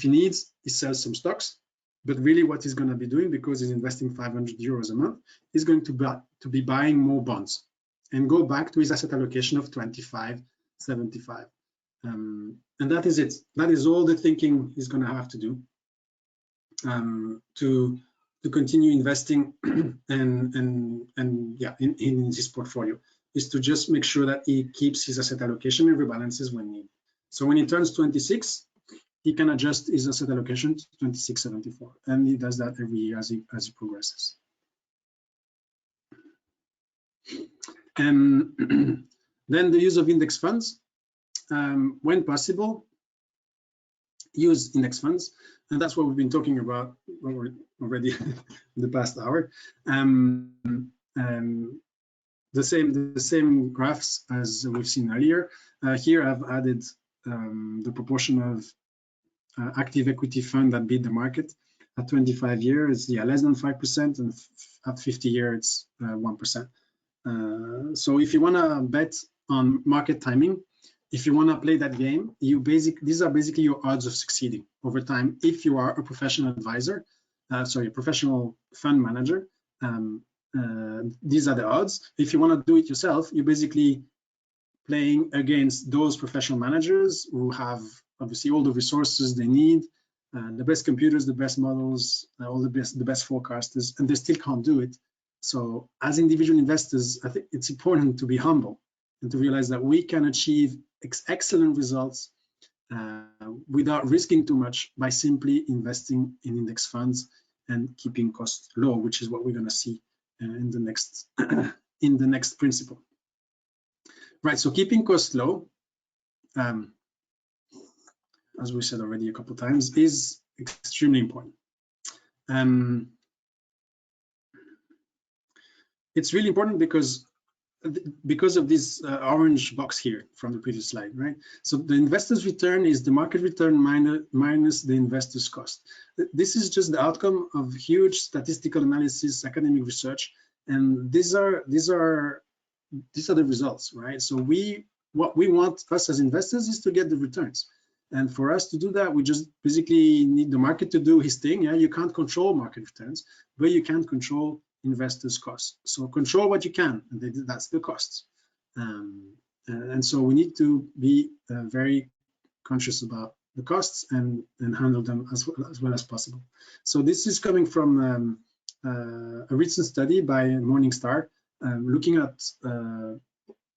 he needs, he sells some stocks, but really what he's going to be doing, because he's investing 500 euros a month, he's going to be buying more bonds and go back to his asset allocation of 25-75. And that is it. That is all the thinking he's going to have to do to continue investing and yeah, in his portfolio, is to just make sure that he keeps his asset allocation and rebalances when needed. So when he turns 26, he can adjust his asset allocation to 26.74, and he does that every year as he progresses. And then the use of index funds, when possible, use index funds, and that's what we've been talking about already in the past hour. The same graphs as we've seen earlier. Here I've added the proportion of active equity fund that beat the market. At 25 years, yeah, less than 5%, and at 50 years, it's 1%. So if you want to bet on market timing, if you want to play that game, these are basically your odds of succeeding over time. If you are a professional advisor, a professional fund manager, these are the odds. If you want to do it yourself, you're basically playing against those professional managers who have obviously all the resources they need, the best computers, the best models, all the best forecasters, and they still can't do it. So as individual investors, I think it's important to be humble and to realize that we can achieve excellent results without risking too much by simply investing in index funds and keeping costs low, which is what we're going to see in the next principle. Right, so keeping costs low, as we said already a couple of times, is extremely important. It's really important because of this orange box here from the previous slide, right? So the investor's return is the market return minus the investor's cost. This is just the outcome of huge statistical analysis, academic research, and these are the results, right? So what we want, us as investors, is to get the returns. And for us to do that, we just basically need the market to do his thing. Yeah, you can't control market returns, but you can control investors' costs. So control what you can, and that's the costs. And so we need to be very conscious about the costs and handle them as well as possible. So this is coming from a recent study by Morningstar, looking at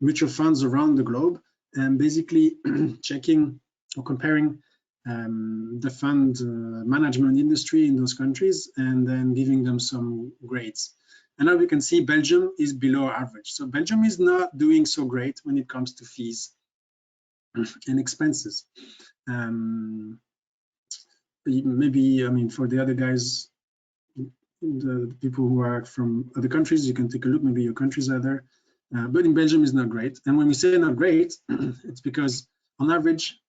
mutual funds around the globe and basically checking or comparing the fund management industry in those countries, and then giving them some grades. And now we can see Belgium is below average. So Belgium is not doing so great when it comes to fees and expenses. Maybe, I mean, for the other guys, the people who are from other countries, you can take a look, maybe your countries are there. But in Belgium is not great. And when we say not great, it's because on average,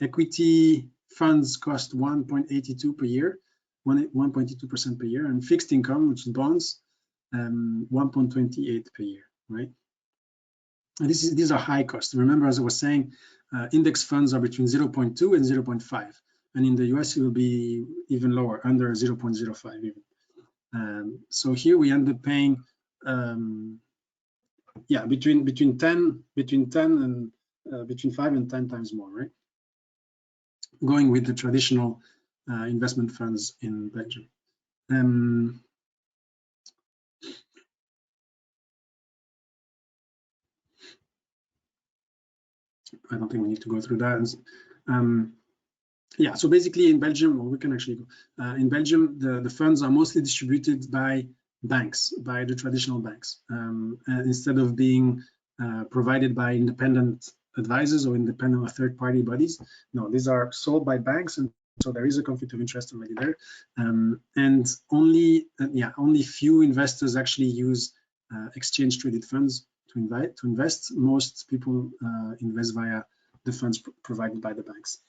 equity funds cost 1.82 per year, 1.82% per year, and fixed income, which is bonds, 1.28 per year, right? And these are high costs. Remember, as I was saying, index funds are between 0.2 and 0.5. And in the US, it will be even lower, under 0.05 even. So here we end up paying, yeah, between 5 and 10 times more, right? Going with the traditional investment funds in Belgium. I don't think we need to go through that. Yeah, so basically in Belgium, well, we can actually go. In Belgium, the funds are mostly distributed by banks, by the traditional banks, instead of being provided by independent advisors or independent or third-party bodies. No, these are sold by banks, and so there is a conflict of interest already there. And only few investors actually use exchange-traded funds to invest. Most people invest via the funds provided by the banks.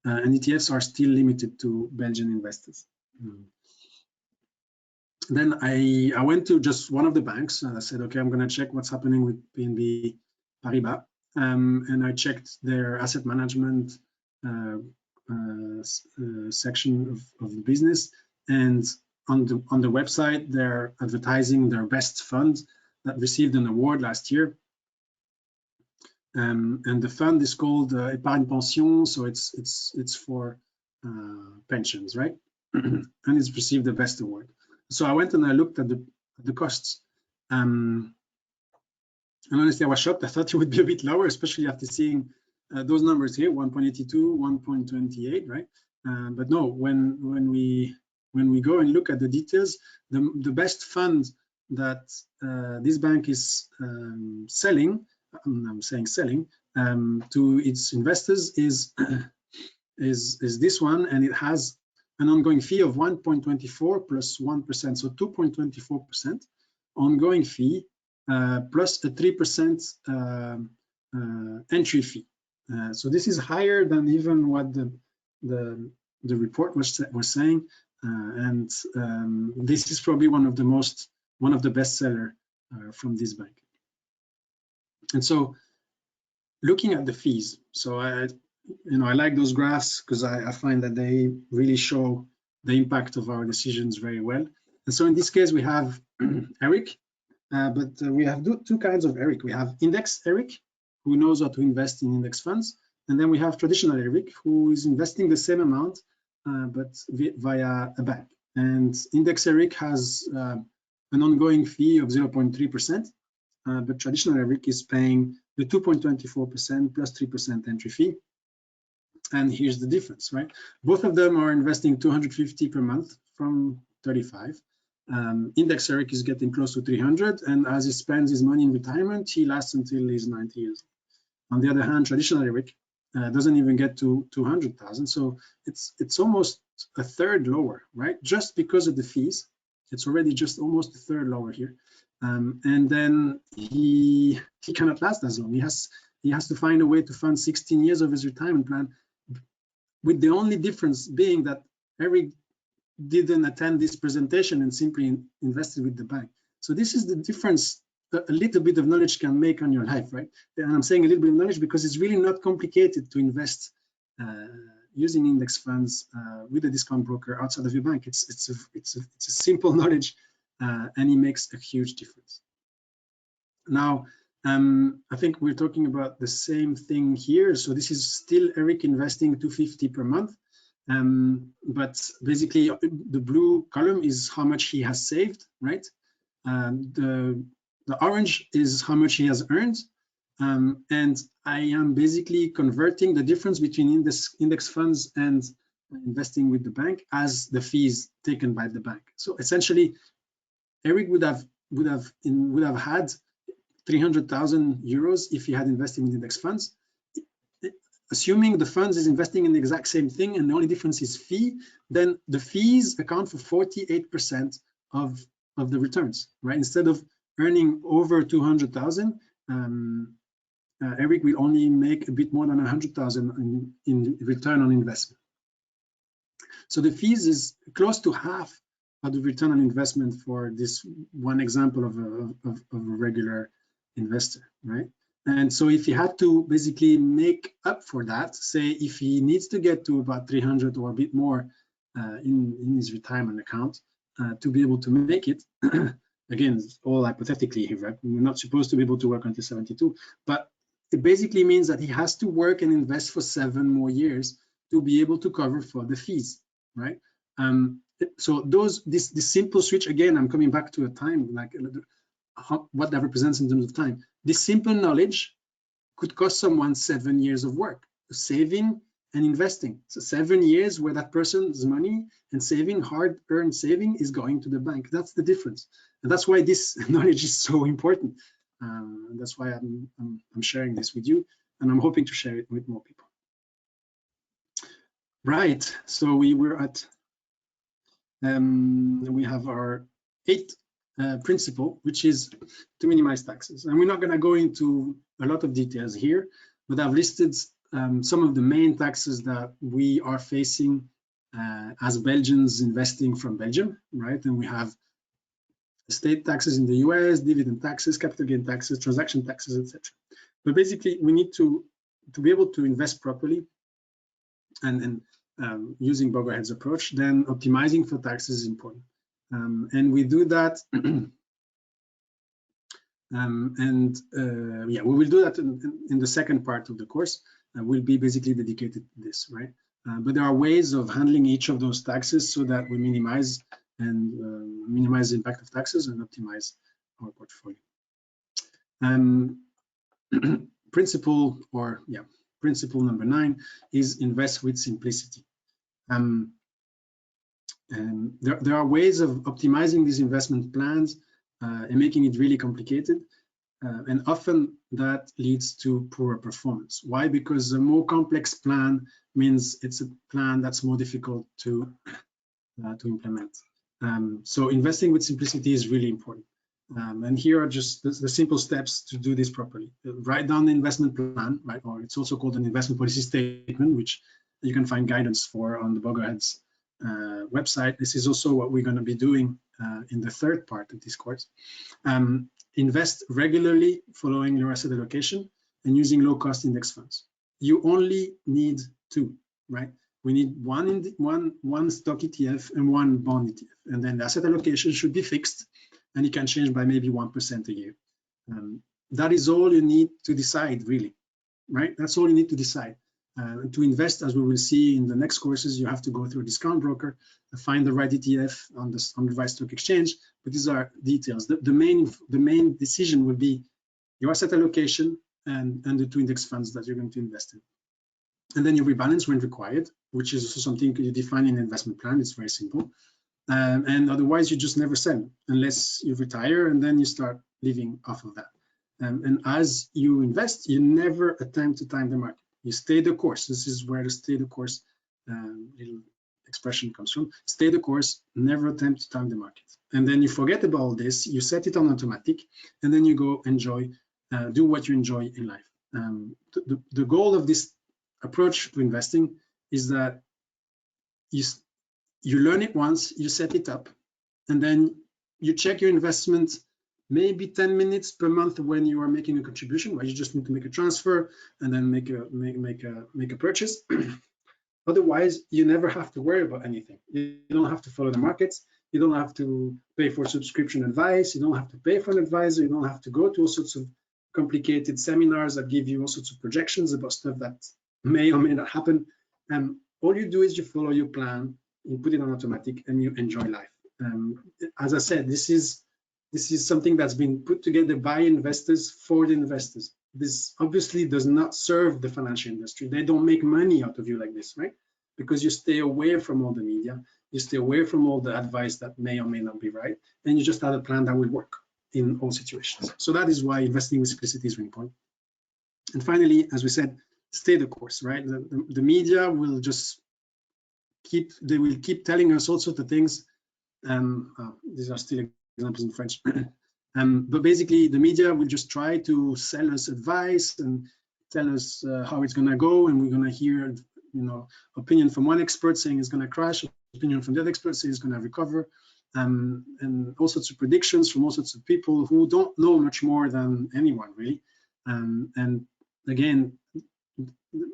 And ETFs are still limited to Belgian investors. Then I went to just one of the banks and I said, okay, I'm going to check what's happening with BNP Paribas. And I checked their asset management section of the business. And on the website, they're advertising their best fund that received an award last year. And the fund is called Épargne Pension, so it's for pensions, right? And it's received the best award. So I went and I looked at the costs. And honestly, I was shocked. I thought it would be a bit lower, especially after seeing those numbers here, 1.82, 1.28, right? But no, when we go and look at the details, the best fund that this bank is selling, I'm saying selling, to its investors is this one, and it has an ongoing fee of 1.24 plus 1%, so 2.24% ongoing fee plus a 3% entry fee. So this is higher than even what the report was saying, and this is probably one of the best seller from this bank. And so, looking at the fees, so I like those graphs because I find that they really show the impact of our decisions very well. And so in this case, we have Eric, but we have two kinds of Eric. We have index Eric, who knows how to invest in index funds. And then we have traditional Eric, who is investing the same amount, but via a bank. And index Eric has an ongoing fee of 0.3%. But traditional Eric is paying the 2.24% plus 3% entry fee. And here's the difference, right? Both of them are investing 250 per month from 35. Index Eric is getting close to 300, and as he spends his money in retirement, he lasts until he's 90 years old. On the other hand, traditional Eric doesn't even get to 200,000, so it's almost a third lower, right? Just because of the fees, it's already just almost a third lower here. And then he cannot last as long. He has to find a way to fund 16 years of his retirement plan, with the only difference being that Eric didn't attend this presentation and simply invested with the bank. So this is the difference a little bit of knowledge can make on your life, right? And I'm saying a little bit of knowledge because it's really not complicated to invest using index funds with a discount broker outside of your bank. It's a simple knowledge, and it makes a huge difference. Now, I think we're talking about the same thing here. So this is still Eric investing 250 per month, but basically the blue column is how much he has saved, right? The orange is how much he has earned, and I am basically converting the difference between index funds and investing with the bank as the fees taken by the bank. So essentially, Eric would have had 300,000 euros if he had invested in index funds. Assuming the funds is investing in the exact same thing and the only difference is fee, then the fees account for 48% of the returns, right? Instead of earning over 200,000, Eric will only make a bit more than 100,000 in return on investment. So the fees is close to half of the return on investment for this one example of a regular investor, right? And so if he had to basically make up for that, say if he needs to get to about 300 or a bit more in his retirement account to be able to make it, again, all hypothetically here, right? We're not supposed to be able to work until 72, but it basically means that he has to work and invest for 7 more years to be able to cover for the fees, right? So this simple switch, again, I'm coming back to a time, like what that represents in terms of time. This simple knowledge could cost someone 7 years of work, saving and investing. So 7 years where that person's money and saving, hard-earned saving, is going to the bank. That's the difference, and that's why this knowledge is so important. And that's why I'm sharing this with you, and I'm hoping to share it with more people. Right. So we were at we have our 8th principle, which is to minimize taxes. And we're not going to go into a lot of details here, but I've listed some of the main taxes that we are facing as Belgians investing from Belgium, right? And we have estate taxes in the US, dividend taxes, capital gain taxes, transaction taxes, etc. But basically, we need to be able to invest properly and using Boglehead's approach, then optimizing for taxes is important. And we do that, yeah, we will do that in the second part of the course. Will be basically dedicated to this, right? But there are ways of handling each of those taxes so that we minimize the impact of taxes and optimize our portfolio. Principle number 9 is invest with simplicity. And there are ways of optimizing these investment plans and making it really complicated. And often that leads to poorer performance. Why? Because a more complex plan means it's a plan that's more difficult to implement. So investing with simplicity is really important. And here are just the simple steps to do this properly. Write down the investment plan, right? Or it's also called an investment policy statement, which you can find guidance for on the Boglehead's website. This is also what we're going to be doing in the third part of this course. Invest regularly following your asset allocation and using low-cost index funds. You only need 2, right? We need one stock ETF and 1 bond ETF, and then the asset allocation should be fixed, and it can change by maybe 1% a year. That is all you need to decide, really, right? That's all you need to decide. To invest, as we will see in the next courses, you have to go through a discount broker, find the right ETF on the right stock exchange. But these are details. The main decision will be your asset allocation and the 2 index funds that you're going to invest in. And then you rebalance when required, which is also something you define in an investment plan. It's very simple. And otherwise, you just never sell unless you retire, and then you start living off of that. And as you invest, you never attempt to time the market. You stay the course. This is where the stay the course little expression comes from. Stay the course, never attempt to time the market. And then you forget about all this, you set it on automatic, and then you go enjoy, do what you enjoy in life. The goal of this approach to investing is that you learn it once, you set it up, and then you check your investment maybe 10 minutes per month when you are making a contribution, where you just need to make a transfer and then make a purchase. Otherwise, you never have to worry about anything. You don't have to follow the markets. You don't have to pay for subscription advice. You don't have to pay for an advisor. You don't have to go to all sorts of complicated seminars that give you all sorts of projections about stuff that may or may not happen. All you do is you follow your plan, you put it on automatic, and you enjoy life. As I said, this is something that's been put together by investors for the investors. this obviously does not serve the financial industry. They don't make money out of you like this, right? Because you stay away from all the media, you stay away from all the advice that may or may not be right, and you just have a plan that will work in all situations. So that is why investing with simplicity is really important. And finally, as we said, stay the course, right? The media will just they will keep telling us all sorts of things. These are still examples in French. But basically, the media will just try to sell us advice and tell us how it's going to go, and we're going to hear, opinion from one expert saying it's going to crash, opinion from the other expert saying it's going to recover, and all sorts of predictions from all sorts of people who don't know much more than anyone, really. And again,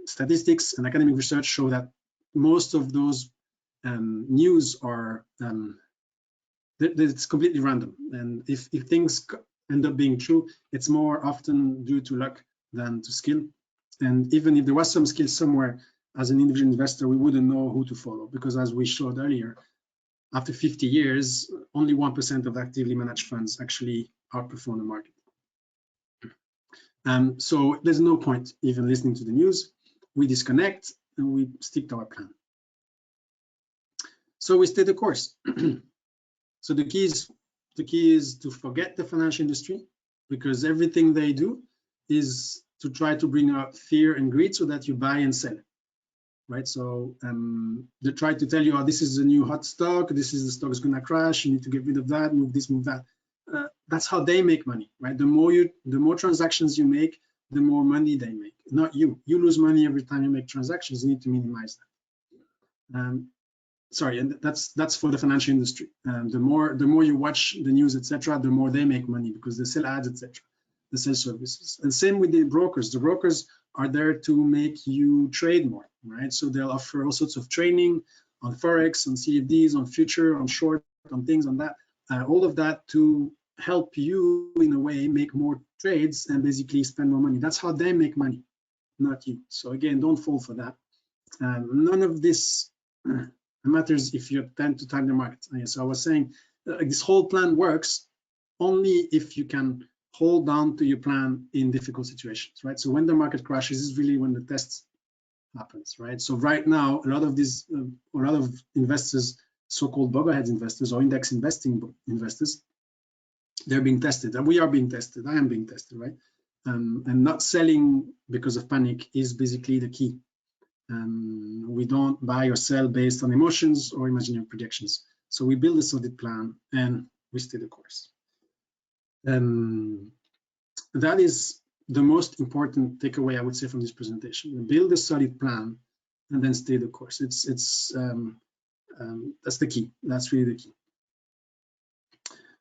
statistics and academic research show that most of those news are it's completely random, and if things end up being true, it's more often due to luck than to skill. And even if there was some skill somewhere, as an individual investor, we wouldn't know who to follow, because as we showed earlier, after 50 years, only 1% of actively managed funds actually outperform the market. So there's no point even listening to the news. We disconnect and we stick to our plan. So we stay the course. So the key is to forget the financial industry, because everything they do is to try to bring up fear and greed so that you buy and sell, right? So they try to tell you, oh, this is a new hot stock, this is the stock is going to crash, you need to get rid of that, move this, move that. That's how they make money, right? The more transactions you make, the more money they make, not you. You lose money every time you make transactions. You need to minimize that. Sorry, and that's for the financial industry. The more you watch the news, etc., the more they make money, because they sell ads, etc. They sell services. And same with the brokers. The brokers are there to make you trade more, right? So they'll offer all sorts of training on forex, on CFDs, on future, on short, on things, on that, all of that to help you in a way make more trades and basically spend more money. That's how they make money, not you. So again, don't fall for that. None of this matters if you tend to time the market. So I was saying this whole plan works only if you can hold down to your plan in difficult situations, right? So when the market crashes is really when the test happens, right? So right now, a lot of investors, so-called Boglehead investors or index investing investors, they're being tested, and we are being tested. I am being tested, right? And not selling because of panic is basically the key. We don't buy or sell based on emotions or imaginary projections. So we build a solid plan and we stay the course. That is the most important takeaway, I would say, from this presentation. Build a solid plan and then stay the course. That's the key. That's really the key.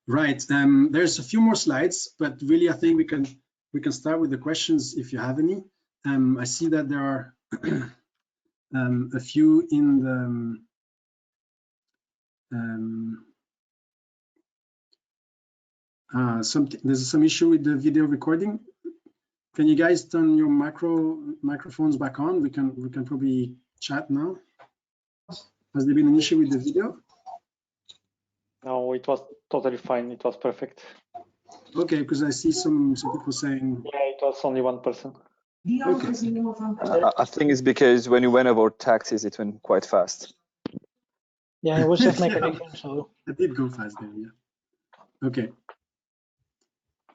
Right. There's a few more slides, but really I think we can start with the questions if you have any. I see that there are a few in the there's some issue with the video recording. Can you guys turn your microphones back on? We can probably chat now. Has there been an issue with the video? No, it was totally fine. It was perfect. Okay, because I see some people saying. Yeah, it was only one person. Okay. I think it's because when you went over taxes, it went quite fast. Yeah, it was just my connection. So I did go fast there, yeah. Okay.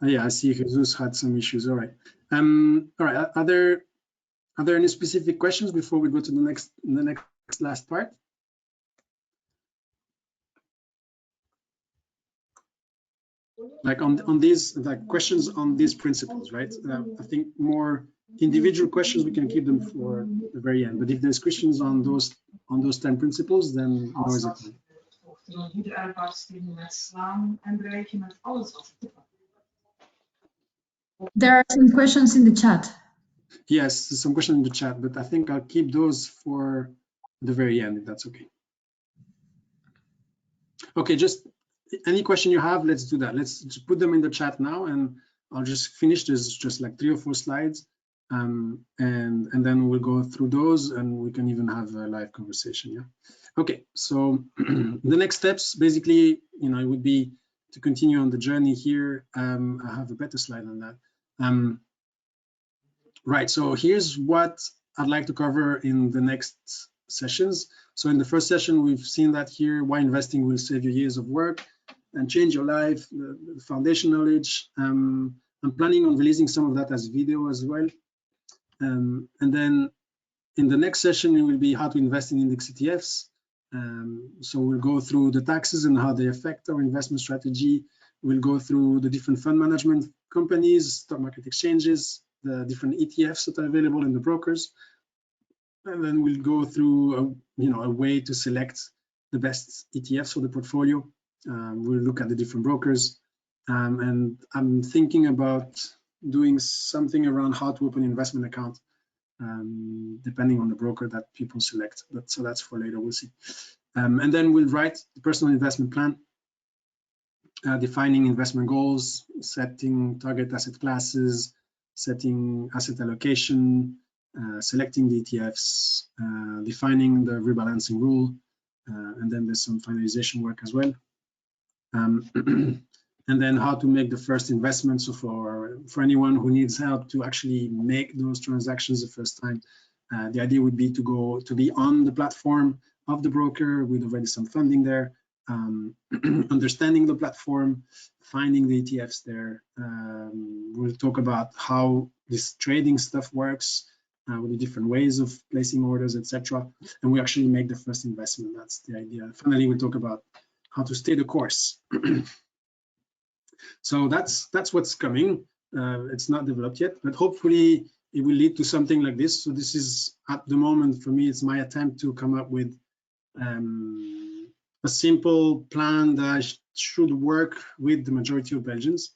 Yeah, I see Jesus had some issues. All right. All right. Are there any specific questions before we go to the next last part? Like on these questions on these principles, right? I think more individual questions we can keep them for the very end. But if there's questions on those 10 principles, then no is it. There are some questions in the chat. Yes, there's some questions in the chat, but I think I'll keep those for the very end, if that's okay. Okay, just any question you have, let's do that. Let's just put them in the chat now, and I'll just finish. There's just like 3 or 4 slides, and then we'll go through those, and we can even have a live conversation. Yeah. Okay. So the next steps, basically, it would be to continue on the journey here. I have a better slide on that. Right, so here's what I'd like to cover in the next sessions. So in the first session, we've seen that here, why investing will save you years of work and change your life, the foundation knowledge. I'm planning on releasing some of that as video as well. And then in the next session, it will be how to invest in index ETFs. So we'll go through the taxes and how they affect our investment strategy. We'll go through the different fund management companies, stock market exchanges, the different ETFs that are available in the brokers. And then we'll go through a way to select the best ETFs for the portfolio. We'll look at the different brokers. And I'm thinking about doing something around how to open an investment account, depending on the broker that people select. So that's for later, we'll see. And then we'll write the personal investment plan, defining investment goals, setting target asset classes, setting asset allocation, selecting the ETFs, defining the rebalancing rule, and then there's some finalization work as well. And then how to make the first investment. So for anyone who needs help to actually make those transactions the first time, the idea would be to be on the platform of the broker with already some funding there, understanding the platform, finding the ETFs there. We'll talk about how this trading stuff works, with the different ways of placing orders, etc. And we actually make the first investment. That's the idea. Finally, we'll talk about how to stay the course. So that's what's coming. It's not developed yet, but hopefully it will lead to something like this. So this is, at the moment, for me, it's my attempt to come up with a simple plan that should work with the majority of Belgians,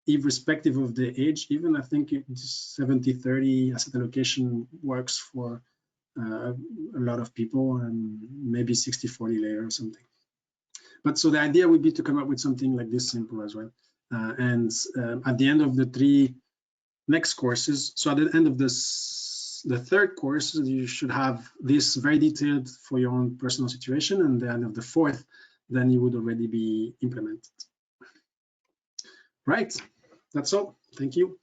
irrespective of the age. Even I think 70-30 asset allocation works for a lot of people, and maybe 60-40 later or something. But so the idea would be to come up with something like this simple as well. And at the end of the 3 next courses, so at the end of the 3rd course, you should have this very detailed for your own personal situation, and the end of the 4th, then you would already be implemented. Right, that's all. Thank you.